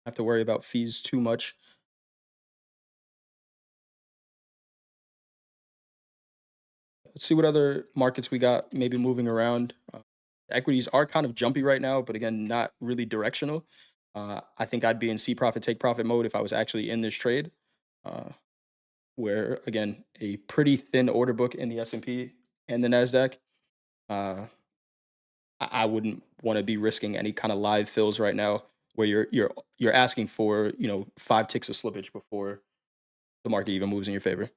have to worry about fees too much. Let's see what other markets we got maybe moving around. Equities are kind of jumpy right now, but again, not really directional. I think I'd be in see profit, take profit mode if I was actually in this trade, uh, where again, a pretty thin order book in the S&P and the Nasdaq. Uh, I wouldn't want to be risking any kind of live fills right now, where you're asking for 5 ticks of slippage before the market even moves in your favor.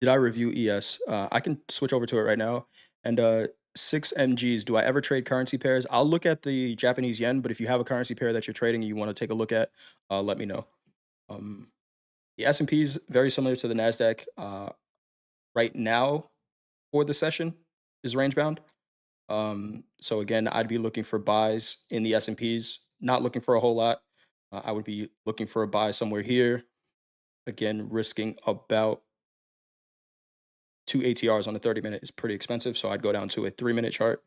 Did I review ES? I can switch over to it right now. And 6 MGs. Do I ever trade currency pairs? I'll look at the Japanese yen, but if you have a currency pair that you're trading and you want to take a look at, let me know. Um, the S&P is very similar to the Nasdaq. Right now for the session is range bound. So again, I'd be looking for buys in the S&Ps. Not looking for a whole lot. I would be looking for a buy somewhere here. Again, risking about 2 ATRs on a 30-minute is pretty expensive, so I'd go down to a 3-minute chart,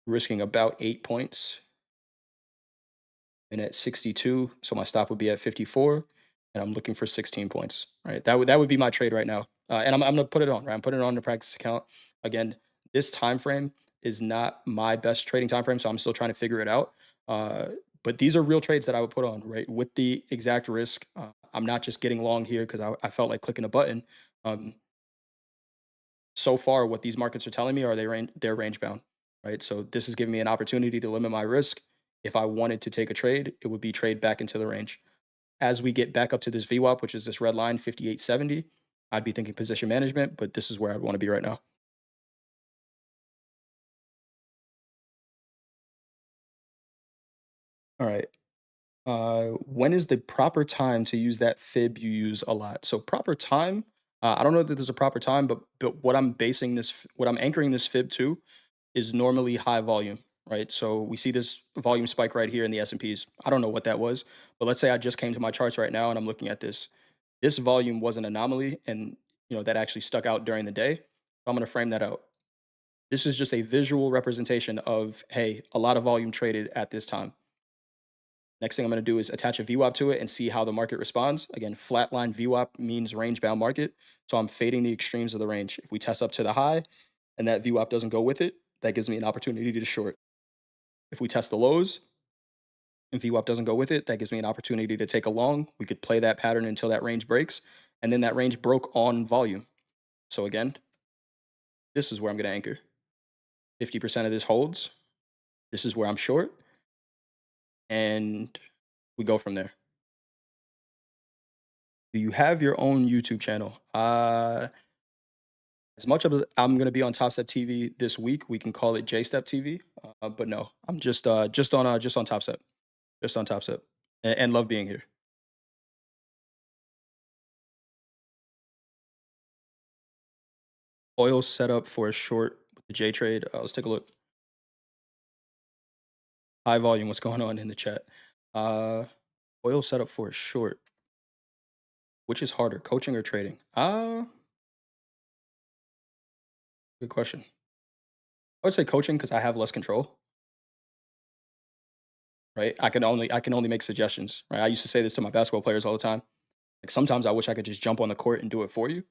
risking about 8 points. And at 62, so my stop would be at 54, and I'm looking for 16 points. Right, that would be my trade right now. And I'm gonna put it on. Right, I'm putting it on the practice account. Again, this time frame is not my best trading time frame, so I'm still trying to figure it out. Uh, but these are real trades that I would put on, right, with the exact risk. I'm not just getting long here because I felt like clicking a button. Um, so far, what these markets are telling me are they're range bound, right? So this is giving me an opportunity to limit my risk. If I wanted to take a trade, it would be trade back into the range. As we get back up to this VWAP, which is this red line, 58.70, I'd be thinking position management, but this is where I'd want to be right now. All right. When is the proper time to use that fib you use a lot? So proper time, I don't know that there's a proper time, but what I'm basing what I'm anchoring this fib to is normally high volume, right? So we see this volume spike right here in the S&Ps. I don't know what that was, but let's say I just came to my charts right now and I'm looking at this. This volume was an anomaly, and that actually stuck out during the day. So I'm going to frame that out. This is just a visual representation of, hey, a lot of volume traded at this time. Next thing I'm going to do is attach a VWAP to it and see how the market responds. Again, flatline VWAP means range bound market. So I'm fading the extremes of the range. If we test up to the high and that VWAP doesn't go with it, that gives me an opportunity to short. If we test the lows and VWAP doesn't go with it, that gives me an opportunity to take a long. We could play that pattern until that range breaks. And then that range broke on volume. So again, this is where I'm going to anchor. 50% of this holds. This is where I'm short. And we go from there. Do you have your own YouTube channel? As much as I'm going to be on Topstep TV this week, we can call it JStep TV. But no, I'm just on Topstep, just on Topstep, and love being here. Oil setup for a short with the J trade. Let's take a look. High volume. What's going on in the chat? Uh, Oil setup for a short. Which is harder, coaching or trading? Good question. I would say coaching because I have less control, right? I can only make suggestions, right? I used to say this to my basketball players all the time. Like sometimes I wish I could just jump on the court and do it for you.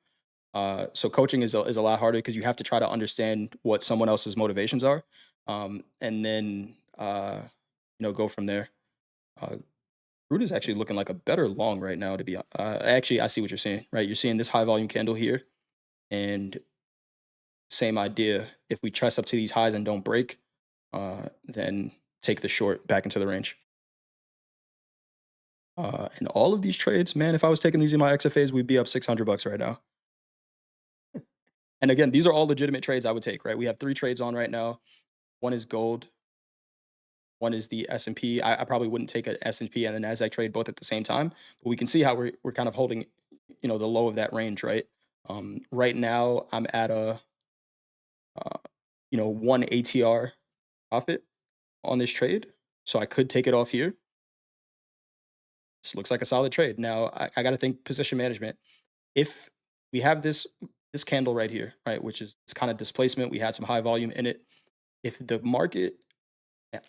So coaching is a lot harder because you have to try to understand what someone else's motivations are, and then go from there. Uh, Crude is actually looking like a better long right now. To be actually, I see what you're saying. Right, you're seeing this high volume candle here, and same idea. If we chest up to these highs and don't break, then take the short back into the range. And all of these trades, man, if I was taking these in my XFAs, we'd be up $600 right now. And again, these are all legitimate trades I would take, right? We have 3 trades on right now. One is gold, one is the S&P. I probably wouldn't take a S&P and a Nasdaq trade both at the same time, but we can see how we're kind of holding, the low of that range, right? Right now I'm at a 1 ATR profit on this trade, so I could take it off here. This looks like a solid trade. Now I got to think position management. If we have this candle right here, right, which is this kind of displacement, we had some high volume in it. If the market,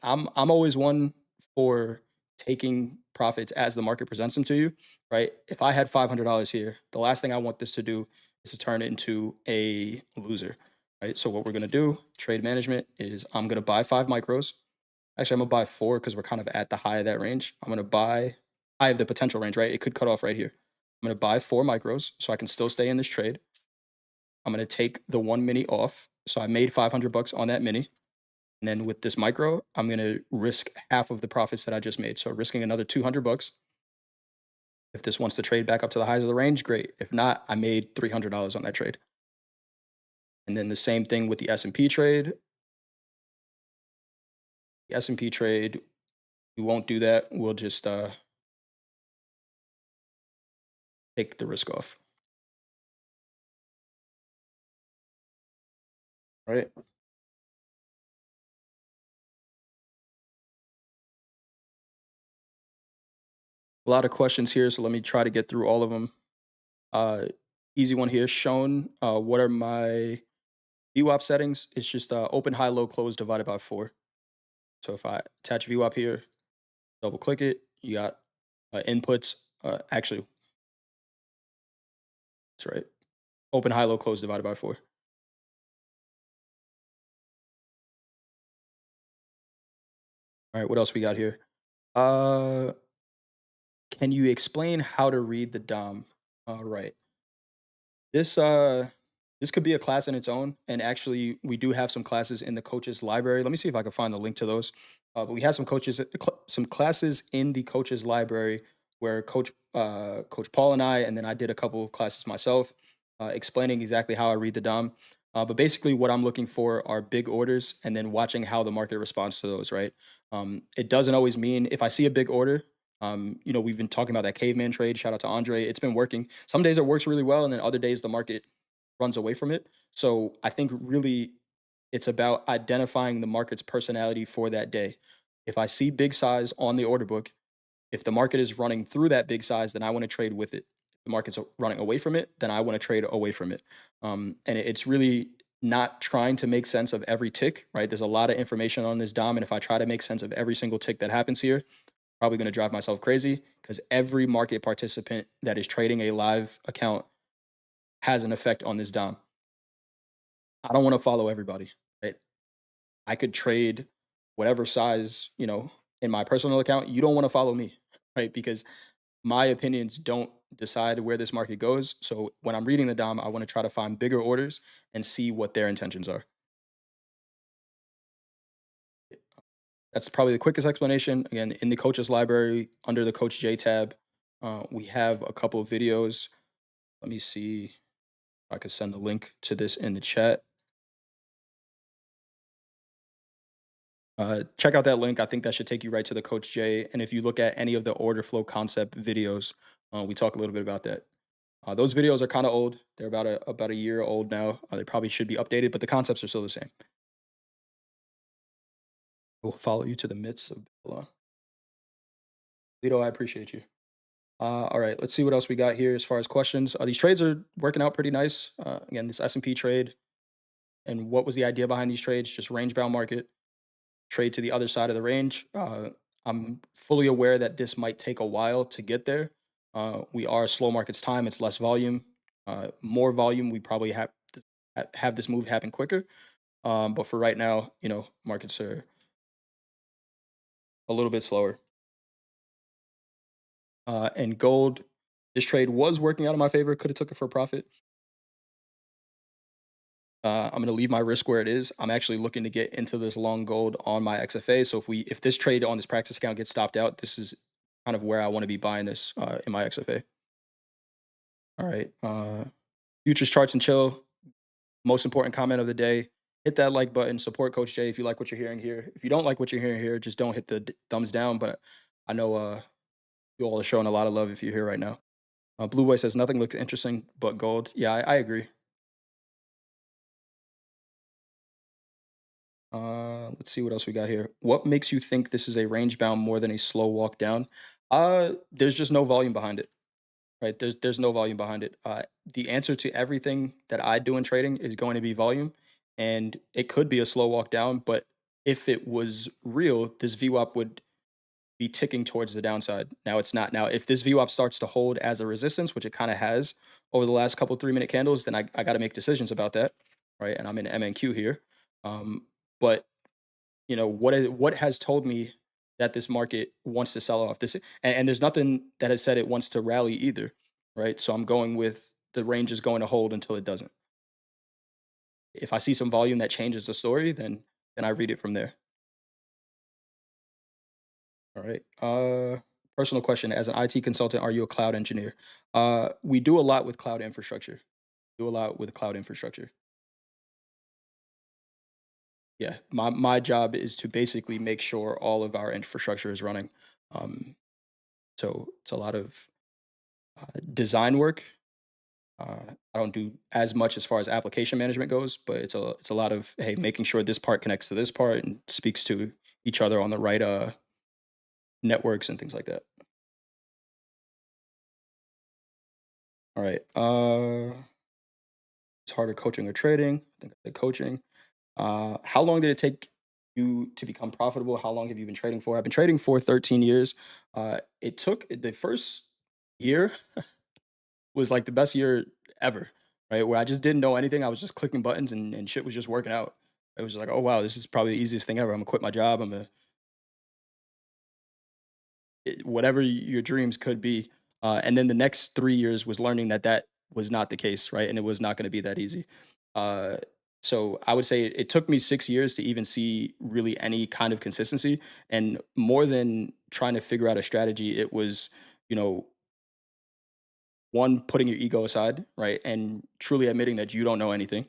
I'm always one for taking profits as the market presents them to you, right? If I had $500 here, the last thing I want this to do is to turn into a loser, right? So what we're gonna do, trade management, is I'm gonna buy 5 micros. Actually, I'm gonna buy 4 because we're kind of at the high of that range. I have the potential range, right? It could cut off right here. I'm gonna buy 4 micros so I can still stay in this trade. I'm gonna take the 1 mini off. So I made $500 on that mini. And then with this micro, I'm gonna risk half of the profits that I just made. So risking another $200. If this wants to trade back up to the highs of the range, great. If not, I made $300 on that trade. And then the same thing with the S&P trade. The S&P trade, we won't do that. We'll just take the risk off. Right. A lot of questions here, so let me try to get through all of them. Uh, Easy one here. Shown. What are my VWAP settings? It's just open, high, low, close divided by 4. So if I attach VWAP here, double click it, you got inputs. Actually, that's right. Open, high, low, close divided by 4. All right, what else we got here? Uh, can you explain how to read the DOM? All right. This This could be a class in its own, and actually, we do have some classes in the coaches library. Let me see if I can find the link to those. But we have some classes in the coaches library where Coach Paul and I, and then I did a couple of classes myself, explaining exactly how I read the DOM. But basically, what I'm looking for are big orders, and then watching how the market responds to those. Right. It doesn't always mean if I see a big order. We've been talking about that caveman trade. Shout out to Andre. It's been working. Some days it works really well, and then other days the market runs away from it. So I think really it's about identifying the market's personality for that day. If I see big size on the order book, if the market is running through that big size, then I want to trade with it. If the market's running away from it, then I want to trade away from it. It's really not trying to make sense of every tick, right? There's a lot of information on this DOM. And if I try to make sense of every single tick that happens here, probably going to drive myself crazy because every market participant that is trading a live account has an effect on this DOM. I don't want to follow everybody, right? I could trade whatever size, in my personal account. You don't want to follow me, right? Because my opinions don't decide where this market goes. So when I'm reading the DOM, I want to try to find bigger orders and see what their intentions are. That's probably the quickest explanation. Again, in the coaches library under the Coach J tab, we have a couple of videos. Let me see if I could send the link to this in the chat. Check out that link. I think that should take you right to the Coach J. And if you look at any of the order flow concept videos, we talk a little bit about that. Those videos are kind of old. They're about a year old now. They probably should be updated, but the concepts are still the same. We'll follow you to the midst of Babylon. Lito, I appreciate you. All right, let's see what else we got here as far as questions. These trades are working out pretty nice. Again, this S&P trade, and what was the idea behind these trades? Just range bound market. Trade to the other side of the range. I'm fully aware that this might take a while to get there. We are a slow markets time. It's less volume. More volume, we probably have this move happen quicker. But for right now, markets are a little bit slower. And gold, this trade was working out in my favor. Could have took it for a profit. I'm going to leave my risk where it is. I'm actually looking to get into this long gold on my XFA. So if this trade on this practice account gets stopped out, this is kind of where I want to be buying this in my XFA. All right. Futures charts and chill. Most important comment of the day. Hit that like button. Support Coach J if you like what you're hearing here. If you don't like what you're hearing here, just don't hit the thumbs down. But I know you all are showing a lot of love if you're here right now. Blue Boy says nothing looks interesting but gold. Yeah, I agree. Let's see what else we got here. What makes you think this is a range bound more than a slow walk down? There's just no volume behind it, right? There's no volume behind it. The answer to everything that I do in trading is going to be volume, and it could be a slow walk down. But if it was real, this VWAP would be ticking towards the downside. Now it's not. Now, if this VWAP starts to hold as a resistance, which it kind of has over the last couple 3-minute candles, then I got to make decisions about that, right? And I'm in MNQ here. But what has told me that this market wants to sell off this, and there's nothing that has said it wants to rally either, right? So I'm going with the range is going to hold until it doesn't. If I see some volume that changes the story, then I read it from there. All right. Personal question: as an IT consultant, are you a cloud engineer? We do a lot with cloud infrastructure. Do a lot with cloud infrastructure. Yeah, my job is to basically make sure all of our infrastructure is running. Um, so it's a lot of design work. I don't do as much as far as application management goes, but it's a lot of hey, making sure this part connects to this part and speaks to each other on the right networks and things like that. All right. It's harder coaching or trading. I think I said coaching. How long did it take you to become profitable? How long have you been trading for? I've been trading for 13 years. It took the first year was like the best year ever, right? Where I just didn't know anything. I was just clicking buttons and shit was just working out. It was like, oh wow, this is probably the easiest thing ever. I'm gonna quit my job. Whatever your dreams could be. And then the next 3 years was learning that was not the case, right? And it was not going to be that easy. Uh, so I would say it took me 6 years to even see really any kind of consistency. And more than trying to figure out a strategy, it was, you know, one, putting your ego aside, right? And truly admitting that you don't know anything.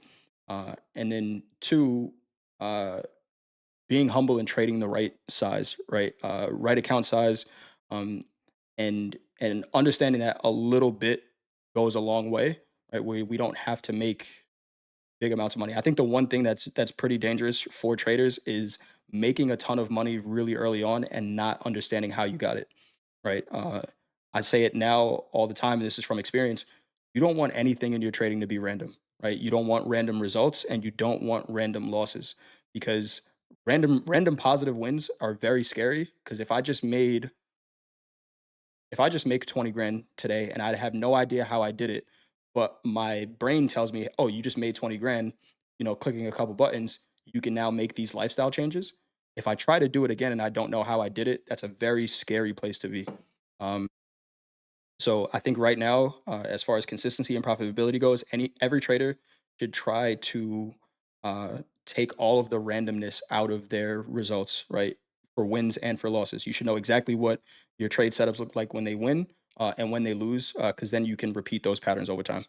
And then two, uh, being humble and trading the right size, right? Right account size, um, and understanding that a little bit goes a long way, right? We don't have to make big amounts of money. I think the one thing that's pretty dangerous for traders is making a ton of money really early on and not understanding how you got it, right? I say it now all the time, and this is from experience. You don't want anything in your trading to be random, right? You don't want random results and you don't want random losses because random positive wins are very scary. Because if I just make 20 grand today and I have no idea how I did it, but my brain tells me, oh, you just made 20 grand, clicking a couple buttons, you can now make these lifestyle changes. If I try to do it again and I don't know how I did it, that's a very scary place to be. Um, so I think right now, as far as consistency and profitability goes, every trader should try to take all of the randomness out of their results, right? For wins and for losses, you should know exactly what your trade setups look like when they win and when they lose, because then you can repeat those patterns over time.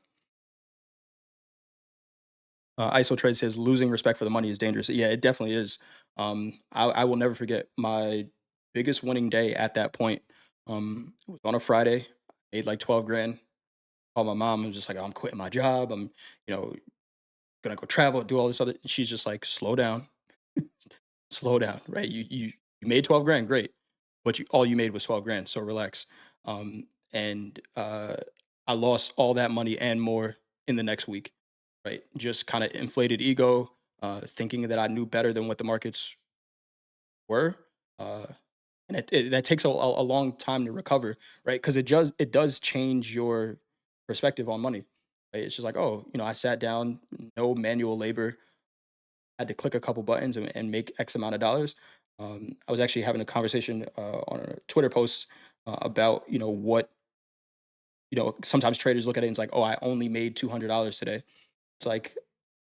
ISO trade says losing respect for the money is dangerous. Yeah, it definitely is. I will never forget my biggest winning day at that point. It was on a Friday, made like 12 grand. Called my mom and was just like, "Oh, I'm quitting my job. I'm, you know, gonna go travel, do all this other." She's just like, "Slow down, slow down, right? You made 12 grand, great, but all you made was 12 grand, so relax." And I lost all that money and more in the next week, right? Just kind of inflated ego, thinking that I knew better than what the markets were. Uh, and that takes a long time to recover, right? Because it does change your perspective on money, right? It's just like, oh, I sat down, no manual labor, had to click a couple buttons and make X amount of dollars. I was actually having a conversation on a Twitter post about what sometimes traders look at it and it's like, oh, I only made $200 today. It's like,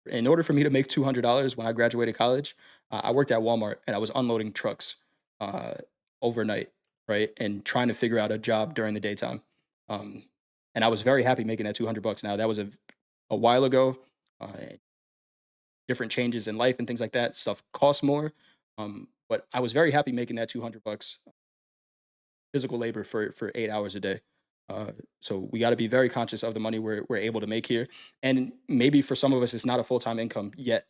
in order for me to make $200 when I graduated college, I worked at Walmart and I was unloading trucks uh, overnight, right, and trying to figure out a job during the daytime. Um, and I was very happy making that $200. Now that was a while ago. Different changes in life and things like that. Stuff costs more, but I was very happy making that $200 physical labor for 8 hours a day. So we got to be very conscious of the money we're able to make here, and maybe for some of us it's not a full time income yet,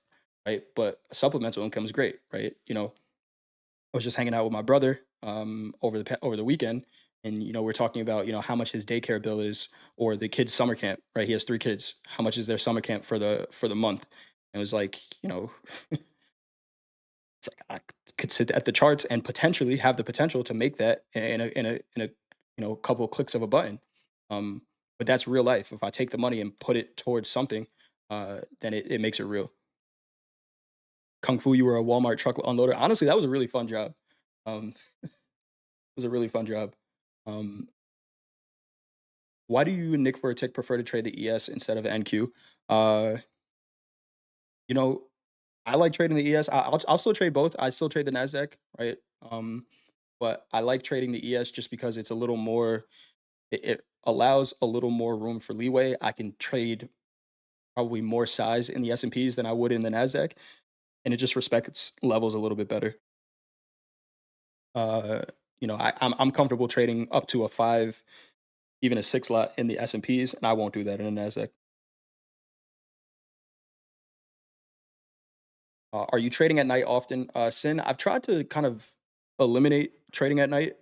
right? But a supplemental income is great, right? I was just hanging out with my brother over the weekend, and we're talking about how much his daycare bill is, or the kids' summer camp, right? He has 3 kids. How much is their summer camp for the month? And it was like, it's like I could sit at the charts and potentially have the potential to make that in a couple of clicks of a button. Um, but that's real life. If I take the money and put it towards something, then it makes it real. Kung Fu, you were a Walmart truck unloader. Honestly, that was a really fun job. It was a really fun job. Um, why do you and Nick for a tick prefer to trade the ES instead of NQ? Uh, you know, I like trading the ES. I'll still trade both. I still trade the Nasdaq, right? But I like trading the ES just because it's a little more. It allows a little more room for leeway. I can trade probably more size in the S and P's than I would in the Nasdaq, and it just respects levels a little bit better. Uh, I'm comfortable trading up to a 5, even a 6 lot in the S and P's, and I won't do that in the Nasdaq. Are you trading at night often? Sin, I've tried to kind of eliminate trading at night.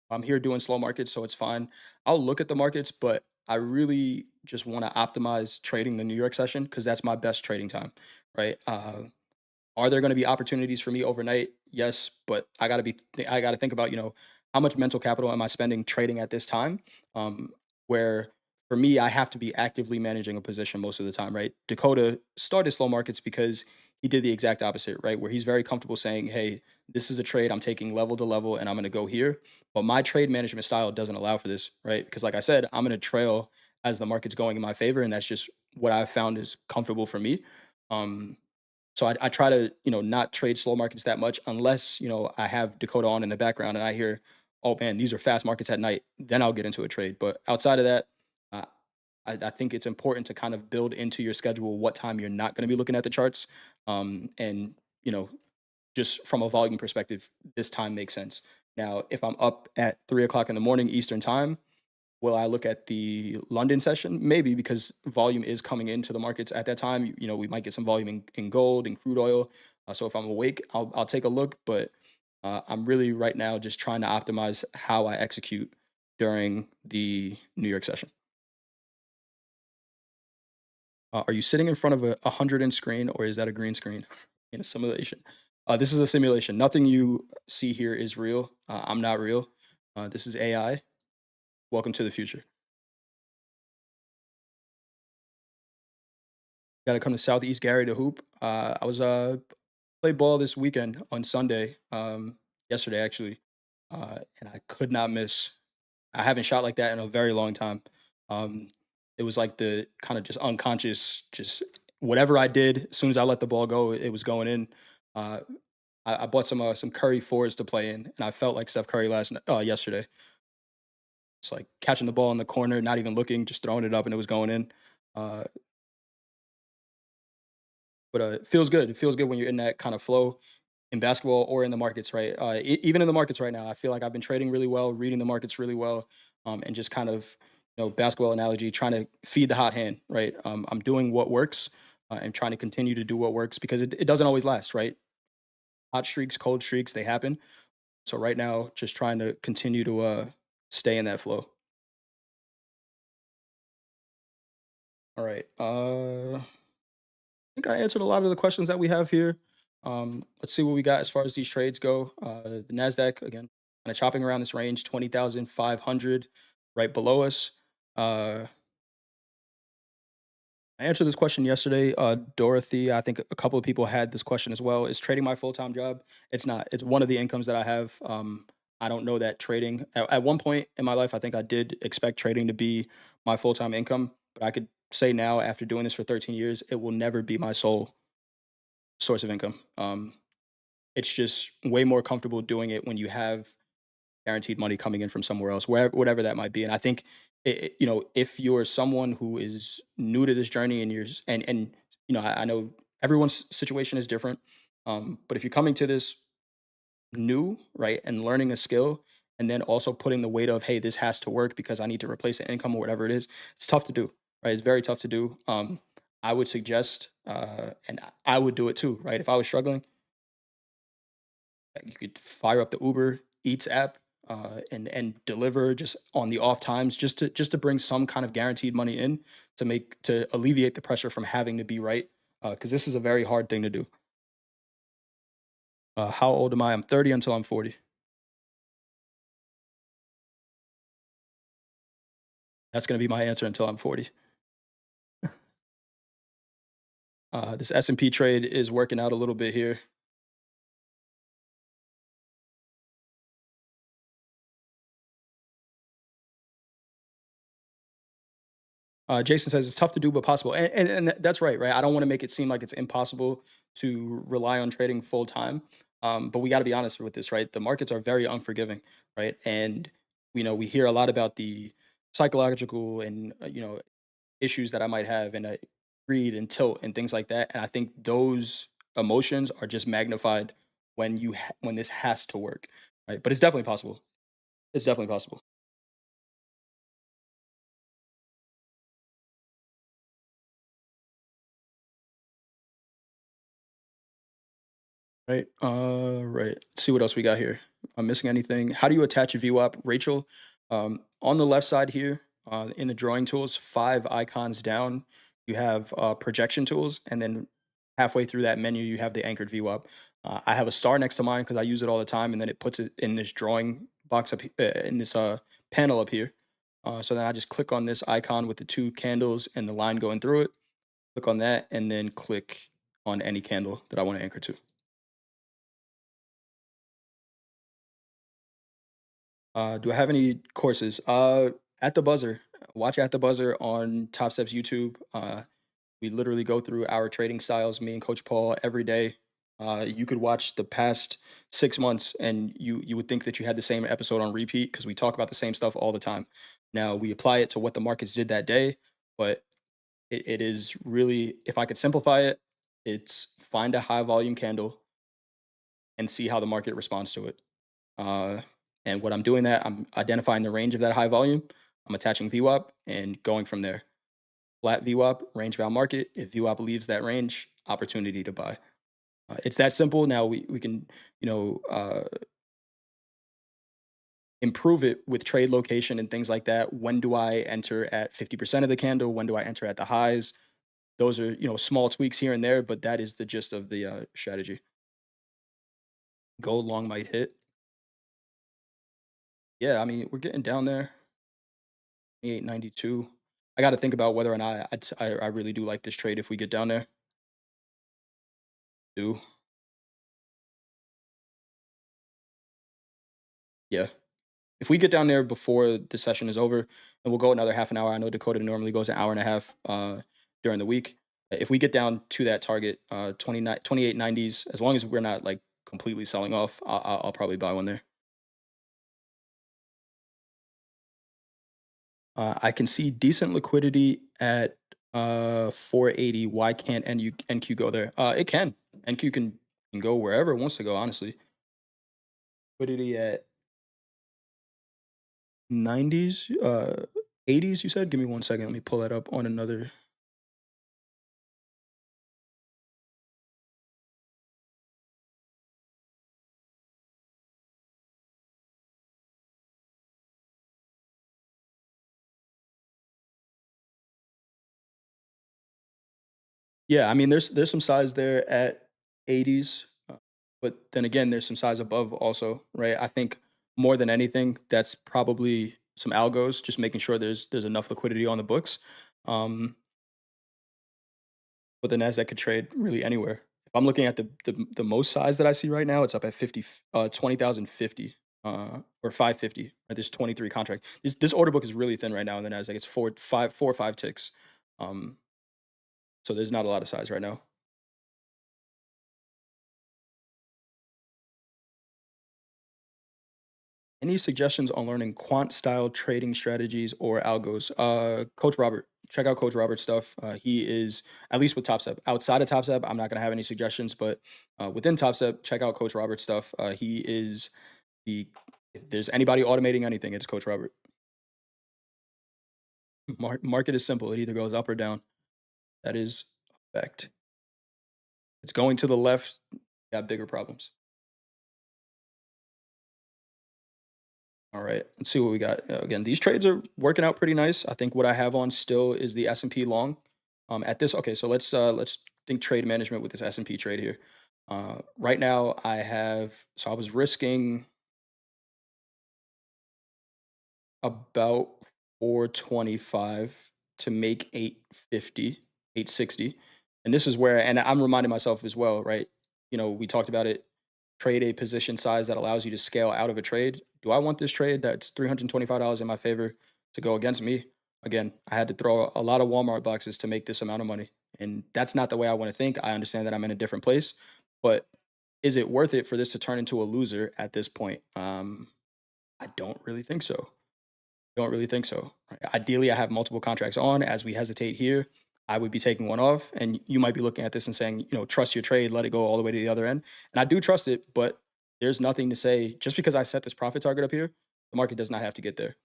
I'm here doing slow markets, so it's fine. I'll look at the markets, but I really just want to optimize trading the New York session because that's my best trading time, right? Are there gonna be opportunities for me overnight? Yes, but I gotta think about, how much mental capital am I spending trading at this time? Where for me, I have to be actively managing a position most of the time, right? Dakota started slow markets because he did the exact opposite, right? Where he's very comfortable saying, "Hey, this is a trade I'm taking level to level and I'm gonna go here." But my trade management style doesn't allow for this, right? Because like I said, I'm gonna trail as the market's going in my favor, and that's just what I've found is comfortable for me. Um, so I try to, not trade slow markets that much unless, I have Dakota on in the background and I hear, oh man, these are fast markets at night. Then I'll get into a trade. But outside of that, uh, I think it's important to kind of build into your schedule what time you're not going to be looking at the charts. And, you know, just from a volume perspective, this time makes sense. Now, if I'm up at 3 o'clock in the morning Eastern time, will I look at the London session? Maybe because volume is coming into the markets at that time. We might get some volume in gold and crude oil. So if I'm awake, I'll take a look. But I'm really right now just trying to optimize how I execute during the New York session. Are you sitting in front of a 100 inch screen or is that a green screen in a simulation? This is a simulation. Nothing you see here is real. I'm not real. This is AI. Welcome to the future. Got to come to Southeast Gary to hoop. I was played ball this weekend on Sunday, yesterday actually, and I could not miss. I haven't shot like that in a very long time. Um, it was like the kind of just unconscious, just whatever I did. As soon as I let the ball go, it was going in. Uh, I bought some Curry fours to play in, and I felt like Steph Curry yesterday. It's like catching the ball in the corner, not even looking, just throwing it up, and it was going in. Uh, but it feels good. It feels good when you're in that kind of flow in basketball or in the markets, right? Even in the markets right now, I feel like I've been trading really well, reading the markets really well, and just kind of, basketball analogy, trying to feed the hot hand, right? I'm doing what works and trying to continue to do what works because it doesn't always last, right? Hot streaks, cold streaks, they happen. So right now, just trying to continue to stay in that flow. All right. Think I answered a lot of the questions that we have here. Let's see what we got as far as these trades go. The Nasdaq again, kind of chopping around this range, 20,500, right below us. Uh, I answered this question yesterday. Dorothy, I think a couple of people had this question as well. Is trading my full time job? It's not. It's one of the incomes that I have. I don't know that trading. At one point in my life, I think I did expect trading to be my full time income, but I could say now, after doing this for 13 years, it will never be my sole source of income. It's just way more comfortable doing it when you have guaranteed money coming in from somewhere else, wherever, whatever that might be. And I think, if you're someone who is new to this journey and I know everyone's situation is different, but if you're coming to this new, right, and learning a skill, and then also putting the weight of, hey, this has to work because I need to replace an income or whatever it is, it's tough to do, right? It's very tough to do. I would suggest, and I would do it too, right? If I was struggling, you could fire up the Uber Eats app and deliver just on the off times, just to bring some kind of guaranteed money in to alleviate the pressure from having to be right, because this is a very hard thing to do. How old am I? I'm 30 until I'm 40. That's going to be my answer until I'm 40. This S&P trade is working out a little bit here. Jason says it's tough to do, but possible, and that's right, right. I don't want to make it seem like it's impossible to rely on trading full time, but we got to be honest with this, right? The markets are very unforgiving, right? And we hear a lot about the psychological and issues that I might have, and greed and tilt and things like that. And I think those emotions are just magnified when this has to work, right? But it's definitely possible. It's definitely possible. Right. Right. Let's see what else we got here. I'm missing anything. How do you attach a VWAP, Rachel? On the left side here, in the drawing tools, five icons down, you have projection tools, and then halfway through that menu, you have the anchored VWAP. I have a star next to mine because I use it all the time, and then it puts it in this drawing box in this panel up here. So then I just click on this icon with the two candles and the line going through it. Click on that, and then click on any candle that I want to anchor to. Do I have any courses? At the buzzer. watch At the Buzzer on Top Steps YouTube. We literally go through our trading styles, me and Coach Paul, every day. You could watch the past 6 months, and you would think that you had the same episode on repeat because we talk about the same stuff all the time. Now we apply it to what the markets did that day, but it is really, if I could simplify it, it's find a high volume candle and see how the market responds to it. Uh, and what I'm doing that, I'm identifying the range of that high volume. I'm attaching VWAP and going from there. Flat VWAP, range bound market. If VWAP leaves that range, opportunity to buy. It's that simple. Now we can, you know, improve it with trade location and things like that. When do I enter at 50% of the candle? When do I enter at the highs? Those are, small tweaks here and there, but that is the gist of the strategy. Gold long might hit. Yeah, I mean, we're getting down there. 28.92. I got to think about whether or not I really do like this trade if we get down there. Do. Yeah. If we get down there before the session is over, and we'll go another half an hour. I know Dakota normally goes an hour and a half during the week. If we get down to that target, 29, 28.90s, as long as we're not like completely selling off, I'll probably buy one there. I can see decent liquidity at 480. Why can't NQ go there? It can. NQ can go wherever it wants to go, honestly. Liquidity at 90s, 80s, you said? Give me 1 second. Let me pull that up on another. Yeah, I mean, there's some size there at 80s, but then again, there's some size above also, right? I think more than anything, that's probably some algos, just making sure there's enough liquidity on the books. Um, but the Nasdaq could trade really anywhere. If I'm looking at the most size that I see right now, it's up at 20,050 or 550. Right? There's 23 contract. This order book is really thin right now in the Nasdaq. It's four or five ticks. Um, so there's not a lot of size right now. Any suggestions on learning quant style trading strategies or algos? Coach Robert, check out Coach Robert's stuff. He is, at least with Top Step. Outside of Top Step, I'm not going to have any suggestions, but within Top Step, check out Coach Robert's stuff. He is the, if there's anybody automating anything, it's Coach Robert. Market is simple. It either goes up or down. That is a fact. It's going to the left, got bigger problems. All right, let's see what we got. Again, these trades are working out pretty nice. I think what I have on still is the S&P long. At this, okay, so let's think trade management with this S&P trade here. Right now, I was risking about 425 to make 850, 860. And this is where, and I'm reminding myself as well, right? We talked about it, trade a position size that allows you to scale out of a trade. Do I want this trade that's $325 in my favor to go against me? Again, I had to throw a lot of Walmart boxes to make this amount of money. And that's not the way I want to think. I understand that I'm in a different place, but is it worth it for this to turn into a loser at this point? I don't really think so. Don't really think so. Right? Ideally, I have multiple contracts on. As we hesitate here, I would be taking one off, and you might be looking at this and saying, trust your trade, let it go all the way to the other end. And I do trust it, but there's nothing to say just because I set this profit target up here, the market does not have to get there.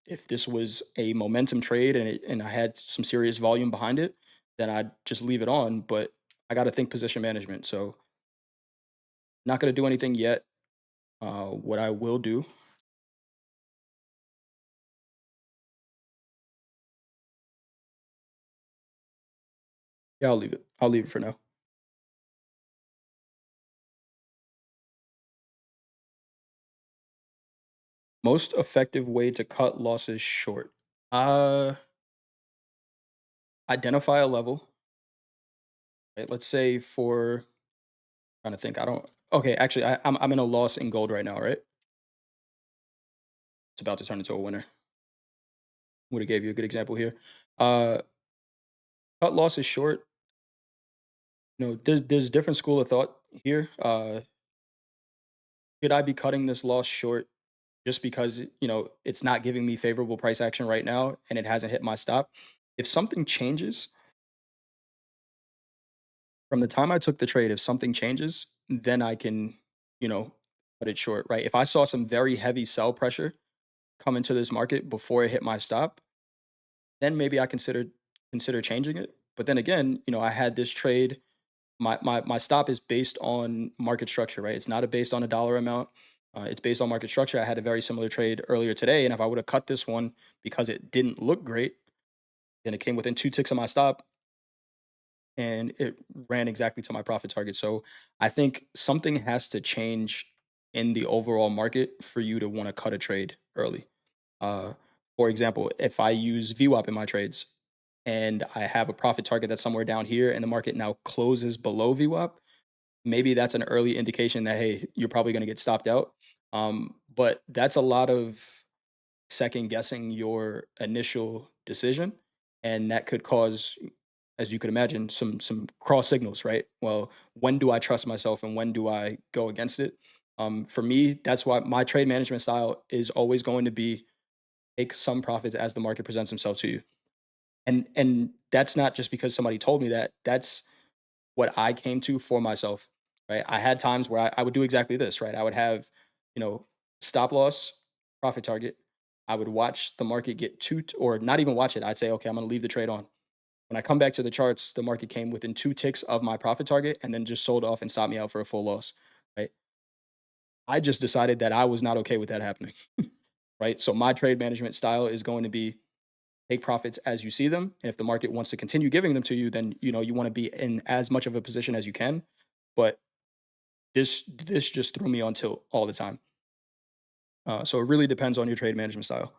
If this was a momentum trade and I had some serious volume behind it, then I'd just leave it on. But I got to think position management. So not going to do anything yet. What I will do, yeah, I'll leave it. I'll leave it for now. Most effective way to cut losses short. Uh, Identify a level. Right? Let's say for trying to think. I don't. Okay, actually, I'm in a loss in gold right now. Right, it's about to turn into a winner. would have gave you a good example here. Uh, cut losses short. There's different school of thought here. Should I be cutting this loss short just because it's not giving me favorable price action right now and it hasn't hit my stop? If something changes from the time I took the trade, if something changes, then I can, you know, cut it short, right? If I saw some very heavy sell pressure come into this market before it hit my stop, then maybe I consider changing it. But then again, I had this trade. My stop is based on market structure, right? It's not based on a dollar amount. It's based on market structure. I had a very similar trade earlier today, and if I would have cut this one because it didn't look great, then it came within 2 ticks of my stop, and it ran exactly to my profit target. So I think something has to change in the overall market for you to want to cut a trade early. Uh, for example, if I use VWAP in my trades and I have a profit target that's somewhere down here and the market now closes below VWAP, maybe that's an early indication that, hey, you're probably going to get stopped out. But that's a lot of second guessing your initial decision, and that could cause, as you could imagine, some cross signals, right? Well, when do I trust myself and when do I go against it? For me, that's why my trade management style is always going to be take some profits as the market presents themselves to you. And that's not just because somebody told me that. That's what I came to for myself, right? I had times where I would do exactly this, right? I would have, you know, stop loss, profit target. I would watch the market get or not even watch it. I'd say, okay, I'm going to leave the trade on. When I come back to the charts, the market came within 2 ticks of my profit target and then just sold off and stopped me out for a full loss, right? I just decided that I was not okay with that happening, right? So my trade management style is going to be take profits as you see them. And if the market wants to continue giving them to you, then you want to be in as much of a position as you can. But this just threw me on tilt all the time. So it really depends on your trade management style.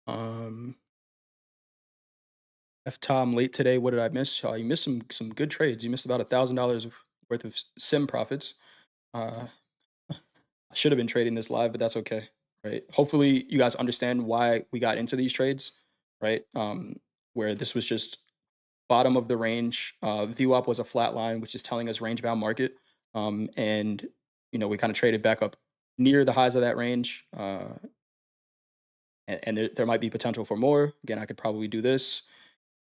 Um, F Tom late today. What did I miss? You missed some good trades. You missed about $1,000 worth of sim profits. Uh, I should have been trading this live, but that's okay, right? Hopefully, you guys understand why we got into these trades, right? Where this was just bottom of the range. VWAP was a flat line, which is telling us range bound market. And we kind of traded back up near the highs of that range. And there might be potential for more. Again, I could probably do this.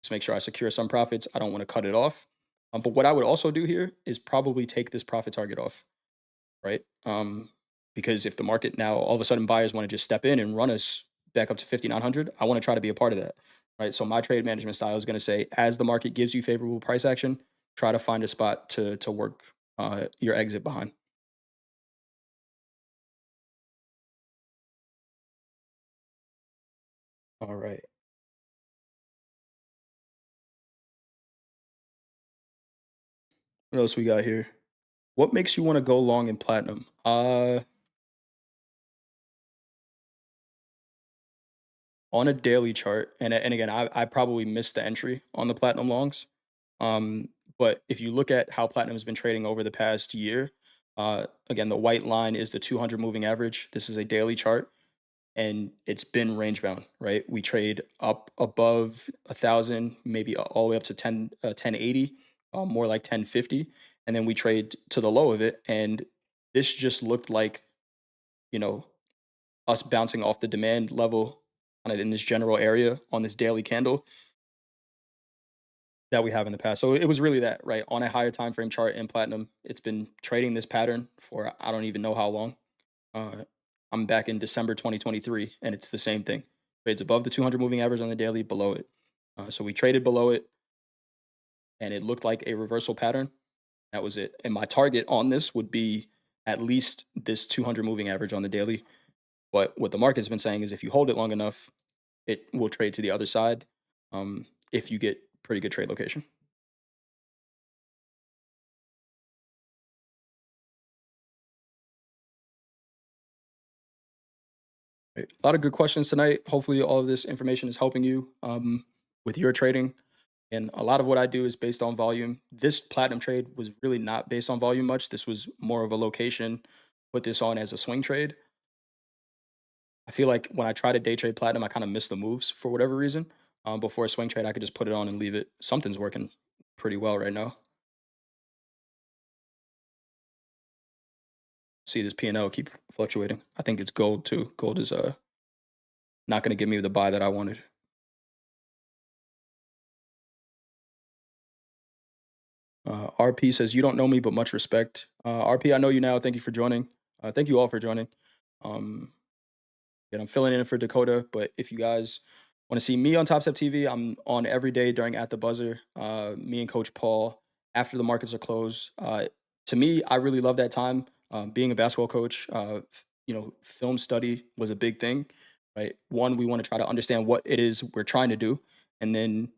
Just make sure I secure some profits. I don't want to cut it off. But what I would also do here is probably take this profit target off, right? Because if the market now all of a sudden buyers want to just step in and run us back up to 5,900, I want to try to be a part of that, right? So my trade management style is going to say, as the market gives you favorable price action, try to find a spot to work your exit behind. All right. What else we got here? What makes you want to go long in platinum? On a daily chart, and again, I probably missed the entry on the platinum longs. But if you look at how platinum has been trading over the past year, again, the white line is the 200 moving average. This is a daily chart, and it's been range bound, right? We trade up above 1,000, maybe all the way up to 1080, more like 1050, and then we trade to the low of it, and this just looked like you know us bouncing off the demand level kind of in this general area on this daily candle that we have in the past. So it was really that, right? On a higher time frame chart in platinum, it's been trading this pattern for I don't even know how long. Uh, I'm back in December 2023, and it's the same thing. Trades above the 200 moving average on the daily, below it. So we traded below it, and it looked like a reversal pattern. That was it. And my target on this would be at least this 200 moving average on the daily. But what the market's been saying is if you hold it long enough, it will trade to the other side if you get pretty good trade location. Right. A lot of good questions tonight. Hopefully, all of this information is helping you with your trading. And a lot of what I do is based on volume. This platinum trade was really not based on volume much. This was more of a location. Put this on as a swing trade. I feel like when I try to day trade platinum, I kind of miss the moves for whatever reason. Before a swing trade, I could just put it on and leave it. Something's working pretty well right now. See this P&L keep fluctuating. I think it's gold too. Gold is not going to give me the buy that I wanted. RP says you don't know me, but much respect. RP, I know you now. Thank you for joining. Thank you all for joining. Um, and I'm filling in for Dakota. But if you guys want to see me on Topstep TV, I'm on every day during At the Buzzer. Me and Coach Paul after the markets are closed. To me, I really love that time. Being a basketball coach, film study was a big thing. Right, one, we want to try to understand what it is we're trying to do, and then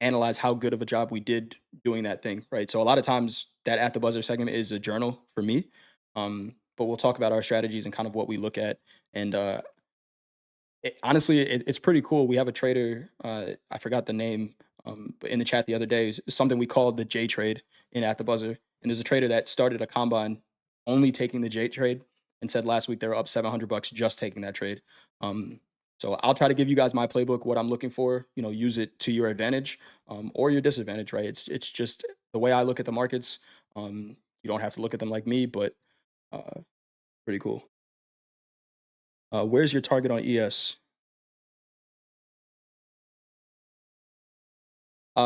analyze how good of a job we did doing that thing, right? So a lot of times that at the buzzer segment is a journal for me. But we'll talk about our strategies and kind of what we look at. And honestly, it's pretty cool. We have a trader, I forgot the name, but in the chat the other day, is something we called the J trade in at the buzzer. And there's a trader that started a combine only taking the J trade and said last week they were up 700 bucks just taking that trade. Um, so I'll try to give you guys my playbook, what I'm looking for. Use it to your advantage or your disadvantage, right? It's just the way I look at the markets. You don't have to look at them like me, but uh, pretty cool. Where's your target on ES?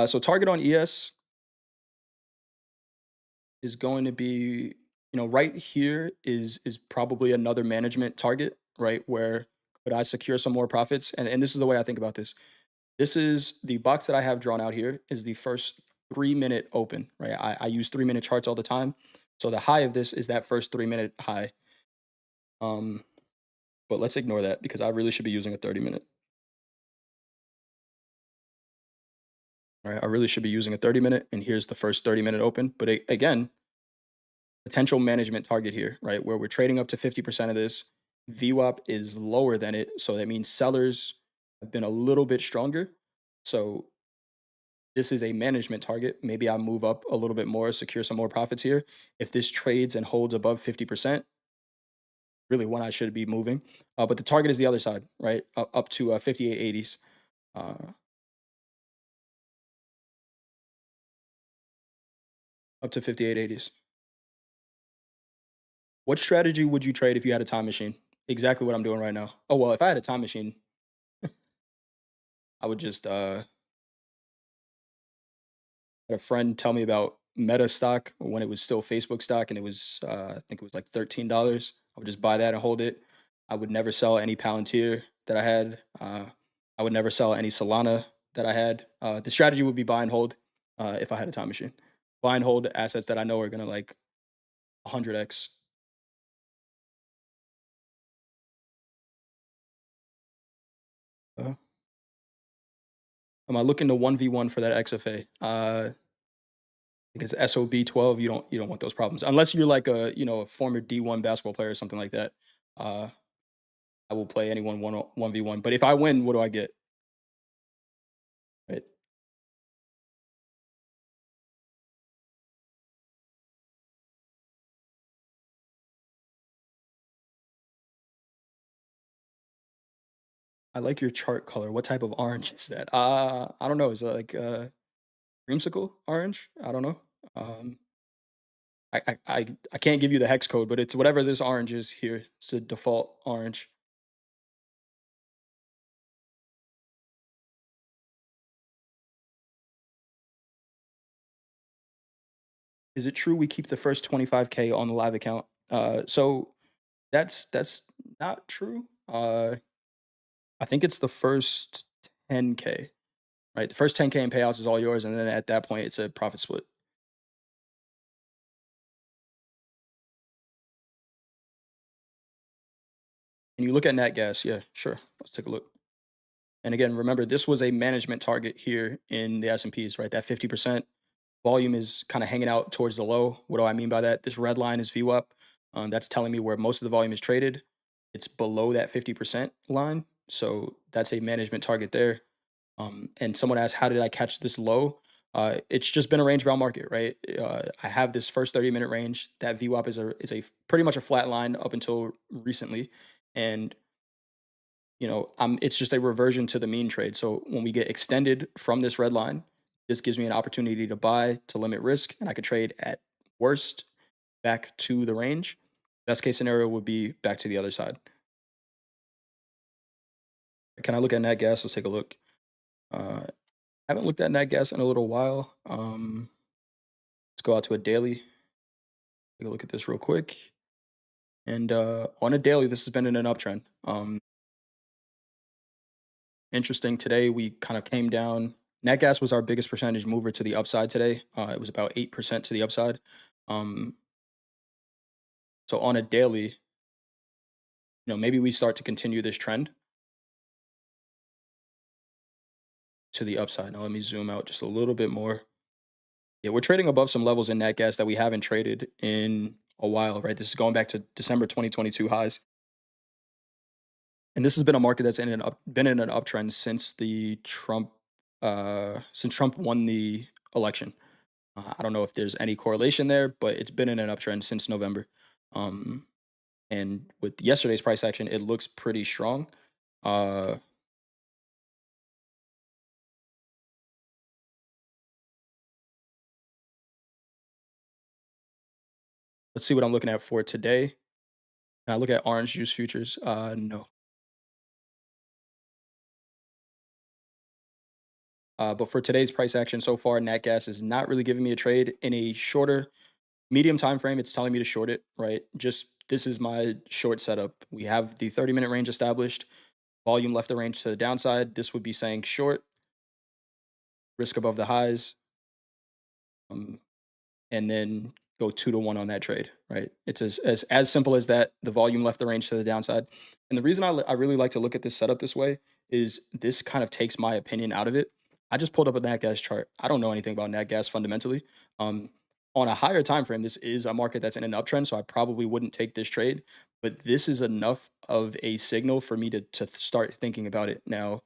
So target on ES is going to be, right here is probably another management target, right? Where could I secure some more profits? And this is the way I think about this. This is the box that I have drawn out here is the first 3 minute open, right? I use 3 minute charts all the time. So the high of this is that first 3 minute high. Um, but let's ignore that because I really should be using a 30 minute. Right? I really should be using a 30 minute, and here's the first 30 minute open. But again, potential management target here, right? Where we're trading up to 50% of this. VWAP is lower than it. So that means sellers have been a little bit stronger. So this is a management target. Maybe I move up a little bit more, secure some more profits here. If this trades and holds above 50%, really when I should be moving. But the target is the other side, right? Up to 5880s. Up to 5880s. What strategy would you trade if you had a time machine? Exactly what I'm doing right now. Oh, well, if I had a time machine, I would just had a friend tell me about Meta stock when it was still Facebook stock, and it was I think it was like $13. I would just buy that and hold it. I would never sell any Palantir that I had. I would never sell any Solana that I had. The strategy would be buy and hold if I had a time machine. Buy and hold assets that I know are gonna like 100x. Uh, am I looking to 1v1 for that XFA? Because SOB 12, you don't want those problems unless you're like a former D1 basketball player or something like that. Uh, I will play anyone 1v1. But if I win, what do I get? Right? I like your chart color. What type of orange is that? I don't know. Is it like creamsicle orange? I don't know. Um, I can't give you the hex code, but it's whatever this orange is here. It's the default orange. Is it true we keep the first 25K on the live account? So that's not true. I think it's the first 10K, right? The first 10K in payouts is all yours, and then at that point, it's a profit split. And you look at nat gas, yeah, sure. Let's take a look. And again, remember this was a management target here in the S&Ps, right? That 50% volume is kind of hanging out towards the low. What do I mean by that? This red line is VWAP. That's telling me where most of the volume is traded. It's below that 50% line, so that's a management target there. And someone asked, "How did I catch this low?" It's just been a range bound market, right? I have this first 30-minute range. That VWAP is a pretty much a flat line up until recently, and it's just a reversion to the mean trade. So when we get extended from this red line, this gives me an opportunity to buy to limit risk, and I could trade at worst back to the range. Best case scenario would be back to the other side. Can I look at nat gas? Let's take a look. Uh, haven't looked at nat gas in a little while. Let's go out to a daily. Take a look at this real quick. And on a daily, this has been in an uptrend. Interesting. Today we kind of came down. Nat gas was our biggest percentage mover to the upside today. It was about 8% to the upside. Um, so on a daily, maybe we start to continue this trend to the upside. Now let me zoom out just a little bit more. Yeah, we're trading above some levels in nat gas that we haven't traded in a while, right? This is going back to December 2022 highs. And this has been a market that's been in an uptrend since Trump won the election. I don't know if there's any correlation there, but it's been in an uptrend since November. Um, and with yesterday's price action, it looks pretty strong. Uh, let's see what I'm looking at for today. Can I look at orange juice futures? No. But for today's price action so far, nat gas is not really giving me a trade in a shorter medium time frame. It's telling me to short it, right? Just this is my short setup. We have the 30-minute range established, volume left the range to the downside. This would be saying short, risk above the highs, um, and then go 2 to 1 on that trade, right? It's as simple as that. The volume left the range to the downside. And the reason I really like to look at this setup this way is this kind of takes my opinion out of it. I just pulled up a nat gas chart. I don't know anything about nat gas fundamentally. Um, on a higher time frame, this is a market that's in an uptrend, so I probably wouldn't take this trade. But this is enough of a signal for me to start thinking about it now.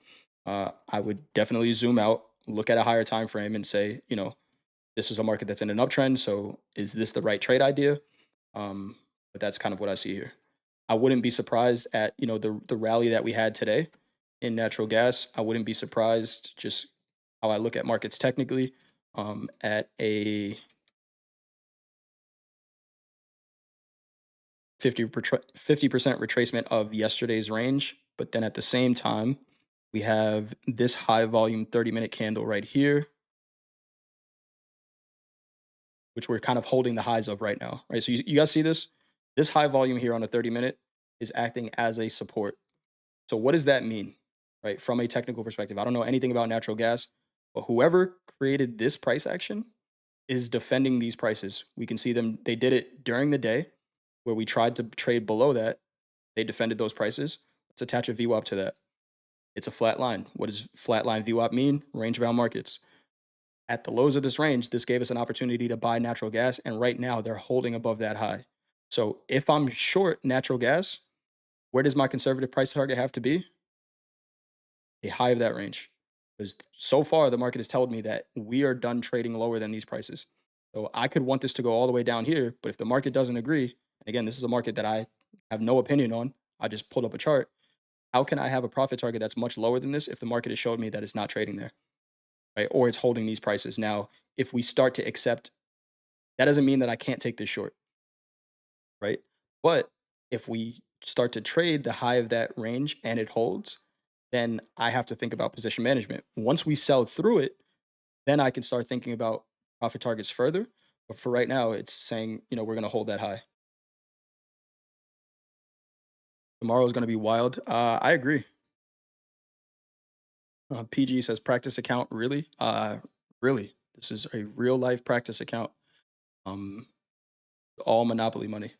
I would definitely zoom out, look at a higher time frame, and say, this is a market that's in an uptrend. So is this the right trade idea? But that's kind of what I see here. I wouldn't be surprised at the rally that we had today in natural gas. I wouldn't be surprised just how I look at markets technically at a 50% retracement of yesterday's range. But then at the same time, we have this high volume 30-minute candle right here, which we're kind of holding the highs of right now, right? So you guys see this? This high volume here on a 30-minute is acting as a support. So what does that mean, right? From a technical perspective, I don't know anything about natural gas, but whoever created this price action is defending these prices. We can see them. They did it during the day where we tried to trade below that. They defended those prices. Let's attach a VWAP to that. It's a flat line. What does flat line VWAP mean? Range bound markets. At the lows of this range, this gave us an opportunity to buy natural gas, and right now they're holding above that high. So if I'm short natural gas, where does my conservative price target have to be? A high of that range. Because so far, the market has told me that we are done trading lower than these prices. So I could want this to go all the way down here, but if the market doesn't agree, and again, this is a market that I have no opinion on, I just pulled up a chart. How can I have a profit target that's much lower than this if the market has showed me that it's not trading there, right? Or it's holding these prices. Now, if we start to accept, that doesn't mean that I can't take this short, right? But if we start to trade the high of that range and it holds, then I have to think about position management. Once we sell through it, then I can start thinking about profit targets further. But for right now, it's saying, we're going to hold that high. Tomorrow is going to be wild. I agree. PG says practice account. Really? Really. This is a real life practice account. Um, all monopoly money.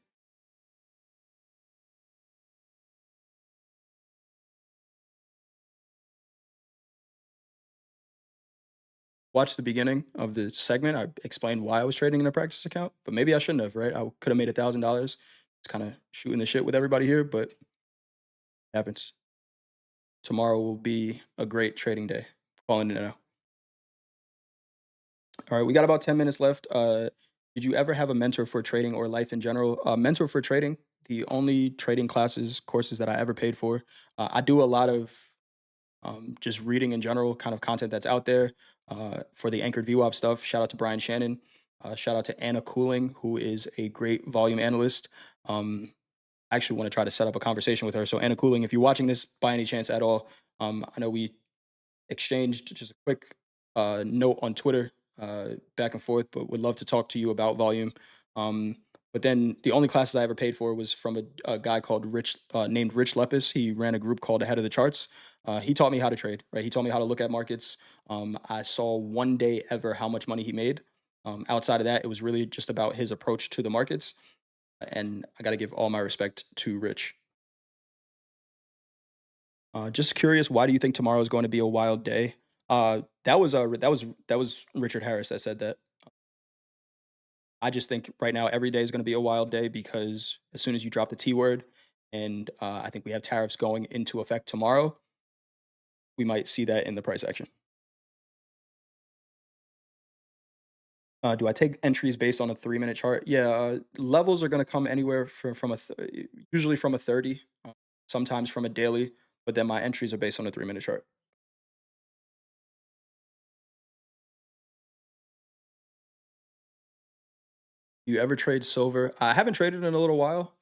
Watch the beginning of the segment. I explained why I was trading in a practice account, but maybe I shouldn't have, right? I could have made $1,000. It's kind of shooting the shit with everybody here, but it happens. Tomorrow will be a great trading day. Calling it now. All right, we got about 10 minutes left. Did you ever have a mentor for trading or life in general? Mentor for trading, the only trading classes, courses that I ever paid for. I do a lot of just reading in general, kind of content that's out there for the anchored VWAP stuff. Shout out to Brian Shannon. Shout out to Anna Cooling, who is a great volume analyst. I actually want to try to set up a conversation with her. So, Anna Cooling, if you're watching this by any chance at all, I know we exchanged just a quick note on Twitter back and forth, but would love to talk to you about volume. Um, but then the only classes I ever paid for was from a guy called named Rich Lepis. He ran a group called Ahead of the Charts. He taught me how to trade, right? He taught me how to look at markets. I saw one day ever how much money he made. Outside of that, it was really just about his approach to the markets. And I got to give all my respect to Rich. Just curious, why do you think tomorrow is going to be a wild day? That was Richard Harris that said that. I just think right now every day is going to be a wild day because as soon as you drop the T word, and I think we have tariffs going into effect tomorrow, we might see that in the price action. Do I take entries based on a 3 minute chart? Yeah, levels are going to come anywhere usually from a 30, sometimes from a daily, but then my entries are based on a 3 minute chart. You ever trade silver? I haven't traded in a little while.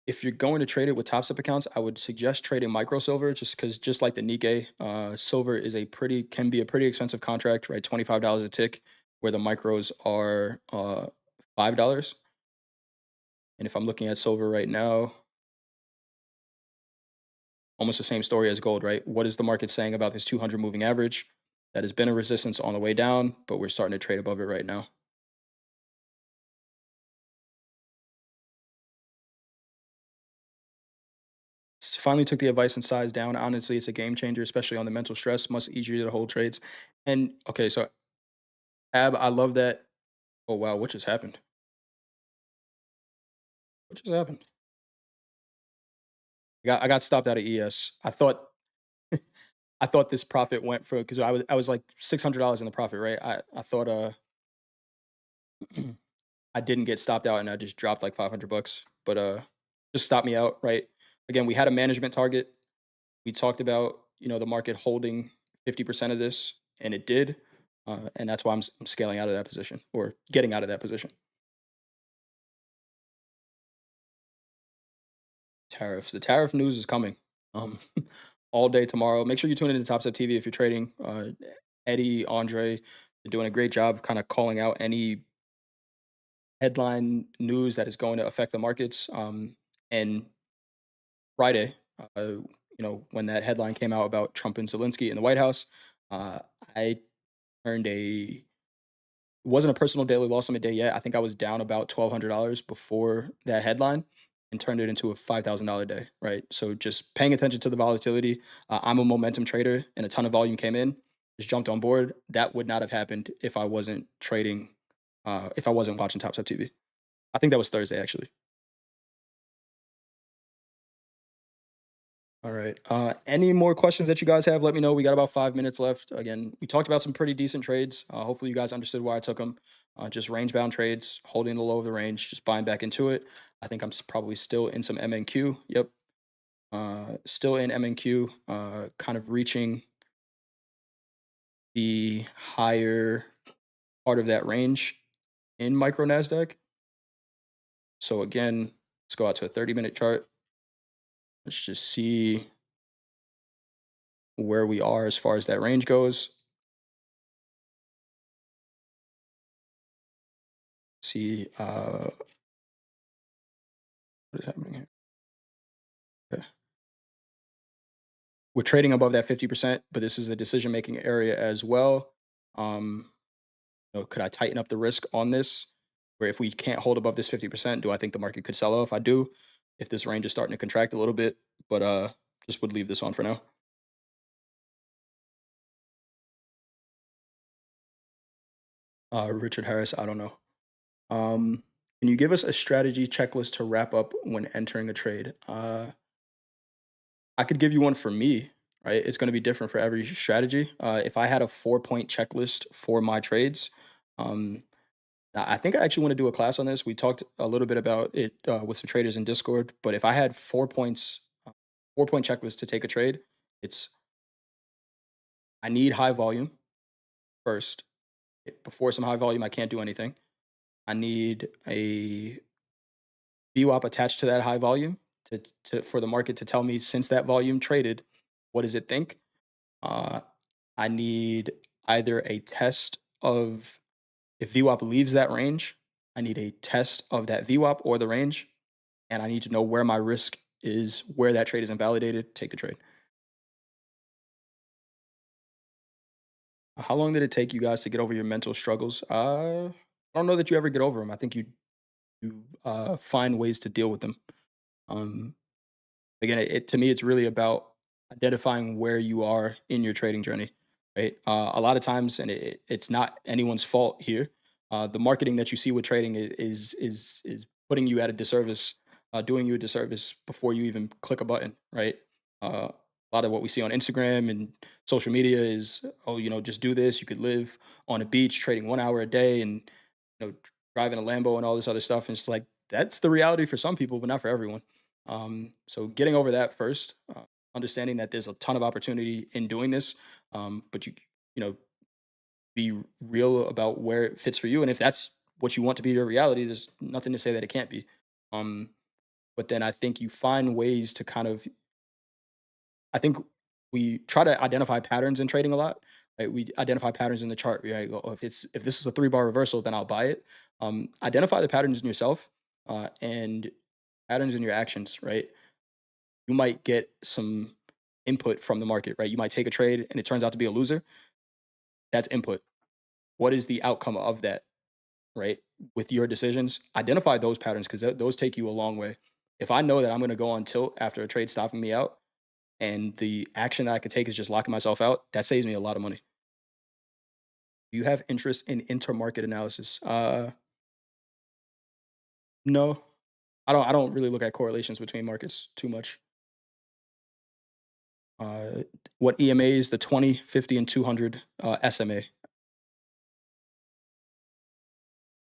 If you're going to trade it with Top Step accounts, I would suggest trading micro silver just because just like the Nikkei, silver is a pretty can be a pretty expensive contract, right? $25 a tick, where the micros are $5. And if I'm looking at silver right now, almost the same story as gold, right? What is the market saying about this 200 moving average? That has been a resistance on the way down, but we're starting to trade above it right now. Finally took the advice and size down. Honestly, it's a game changer, especially on the mental stress, much easier to hold trades. And okay, so Ab, I love that. Oh wow, what just happened? What just happened? I got stopped out of ES. I thought this profit went for because I was like $600 in the profit, right? I thought I didn't get stopped out and I just dropped like 500 bucks, but just stopped me out, right? Again, we had a management target. We talked about the market holding 50% of this, and it did, and that's why I'm scaling out of that position or getting out of that position. Tariffs. The tariff news is coming. Um, all day tomorrow. Make sure you tune into Topstep TV if you're trading. Eddie, Andre, they're doing a great job kind of calling out any headline news that is going to affect the markets. And Friday, when that headline came out about Trump and Zelensky in the White House, uh, I turned a it wasn't a personal daily loss on the day yet. I think I was down about $1,200 before that headline and turned it into a $5,000 day, right? So just paying attention to the volatility. I'm a momentum trader and a ton of volume came in, just jumped on board. That would not have happened if I wasn't trading, if I wasn't watching Top Step TV. I think that was Thursday, actually. All right. Any more questions that you guys have? Let me know. We got about 5 minutes left. Again, we talked about some pretty decent trades. Hopefully, you guys understood why I took them. Just range bound trades, holding the low of the range, just buying back into it. I think I'm probably still in some MNQ. Yep. Still in MNQ, kind of reaching the higher part of that range in micro Nasdaq. So, again, let's go out to a 30-minute chart. Let's just see where we are as far as that range goes. See what is happening here. Okay. We're trading above that 50%, but this is a decision making area as well. Um, could I tighten up the risk on this? Where if we can't hold above this 50%, do I think the market could sell off? I do. If this range is starting to contract a little bit, but just would leave this on for now. Richard Harris, I don't know. Um, can you give us a strategy checklist to wrap up when entering a trade? I could give you one for me. right? It's going to be different for every strategy. If I had a 4 point checklist for my trades, um, I think I actually want to do a class on this. We talked a little bit about it with some traders in Discord, but if I had 4 points, 4 point checklist to take a trade, it's I need high volume first. Before some high volume, I can't do anything. I need a VWAP attached to that high volume for the market to tell me since that volume traded, what does it think? Uh, I need either a test of if VWAP leaves that range, I need a test of that VWAP or the range, and I need to know where my risk is, where that trade is invalidated, take the trade. How long did it take you guys to get over your mental struggles? I don't know that you ever get over them. I think you find ways to deal with them. Um, Again, to me, it's really about identifying where you are in your trading journey, right? A lot of times, and it's not anyone's fault here. The marketing that you see with trading is putting you at a disservice, doing you a disservice before you even click a button, right? A lot of what we see on Instagram and social media is, oh, just do this. You could live on a beach trading 1 hour a day, and driving a Lambo and all this other stuff. And it's like that's the reality for some people, but not for everyone. So getting over that first, understanding that there's a ton of opportunity in doing this, but you know be real about where it fits for you, and if that's what you want to be your reality, there's nothing to say that it can't be. Um, but then I think you find ways to kind of I think we try to identify patterns in trading a lot. Right? We identify patterns in the chart. Right? Go, "Oh, if this is a 3 bar reversal, then I'll buy it." Identify the patterns in yourself and patterns in your actions. Right? You might get some input from the market. Right? You might take a trade and it turns out to be a loser. That's input. What is the outcome of that? Right? With your decisions, identify those patterns because those take you a long way. If I know that I'm going to go on tilt after a trade stopping me out, and the action that I could take is just locking myself out, that saves me a lot of money. Do you have interest in intermarket analysis? No, I don't really look at correlations between markets too much. Uh, what EMA is the 20, 50, and 200 SMA?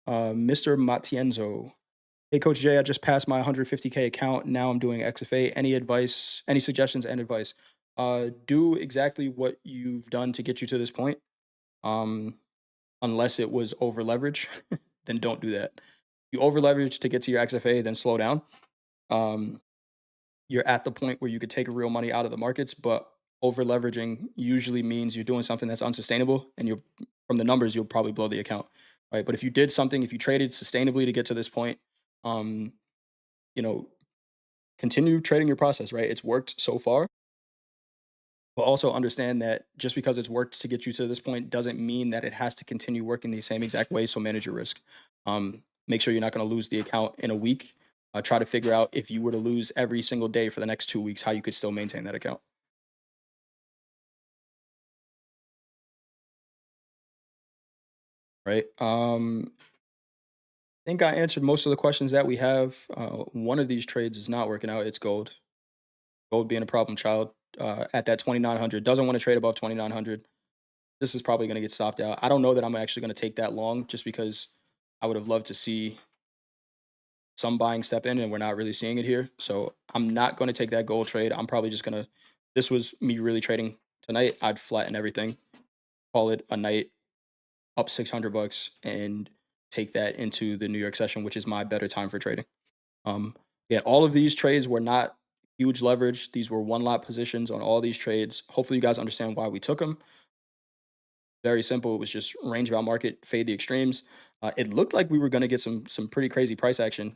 Mr. Matienzo. Hey, Coach Jay, I just passed my 150K account. Now I'm doing XFA. Any advice, any suggestions and advice? Do exactly what you've done to get you to this point. Um, Unless it was over leverage, then don't do that. You over leverage to get to your XFA, then slow down. Um, you're at the point where you could take real money out of the markets, but over leveraging usually means you're doing something that's unsustainable, and you're from the numbers you'll probably blow the account, right? But if you did something, if you traded sustainably to get to this point, um, you know, continue trading your process, right? It's worked so far, but also understand that just because it's worked to get you to this point doesn't mean that it has to continue working the same exact way. So manage your risk. Make sure you're not going to lose the account in a week. Try to figure out if you were to lose every single day for the next 2 weeks, how you could still maintain that account. Right. I think I answered most of the questions that we have. One of these trades is not working out. It's gold. Gold being a problem child at that 2,900 doesn't want to trade above 2,900. This is probably going to get stopped out. I don't know that I'm actually going to take that long just because I would have loved to see some buying step in and we're not really seeing it here. So I'm not going to take that gold trade. I'm probably just going to, this was me really trading tonight. I'd flatten everything, call it a night up 600 bucks and take that into the New York session, which is my better time for trading. Um, yeah, all of these trades were not huge leverage. These were one lot positions on all these trades. Hopefully you guys understand why we took them. Very simple. It was just range bound market, fade the extremes. It looked like we were going to get some pretty crazy price action,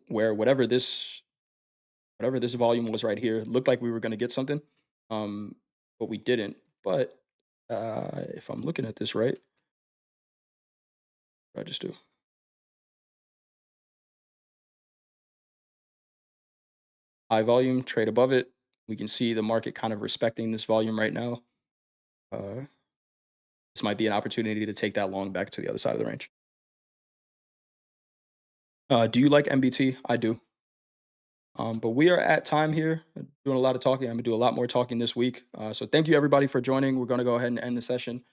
where whatever this volume was right here looked like we were going to get something, um, but we didn't. But if I'm looking at this right, what did I just do high volume trade above it. We can see the market kind of respecting this volume right now. Uh, this might be an opportunity to take that long back to the other side of the range. Do you like MBT? I do. But we are at time here, doing a lot of talking. I'm gonna do a lot more talking this week. So thank you everybody for joining. We're gonna go ahead and end the session.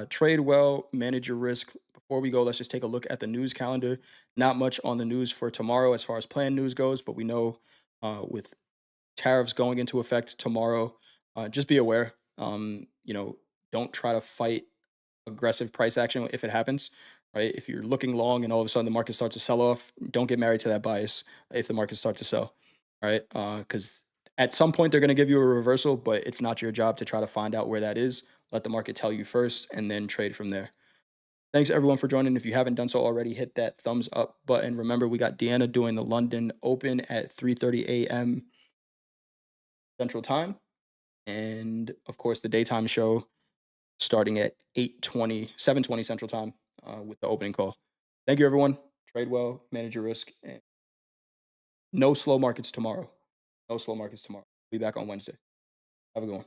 Trade well, manage your risk. Before we go, let's just take a look at the news calendar. Not much on the news for tomorrow as far as planned news goes, but we know with tariffs going into effect tomorrow, just be aware. Don't try to fight aggressive price action if it happens, right? If you're looking long and all of a sudden the market starts to sell off, don't get married to that bias if the market starts to sell, right? Because at some point they're going to give you a reversal, but it's not your job to try to find out where that is. Let the market tell you first and then trade from there. Thanks everyone for joining. If you haven't done so already, hit that thumbs up button. Remember, we got Deanna doing the London Open at 3:30 a.m. Central Time, and of course the daytime show starting at 8:20, 7:20 Central Time with the opening call. Thank you, everyone. Trade well, manage your risk, and no slow markets tomorrow. No slow markets tomorrow. Be back on Wednesday. Have a good one.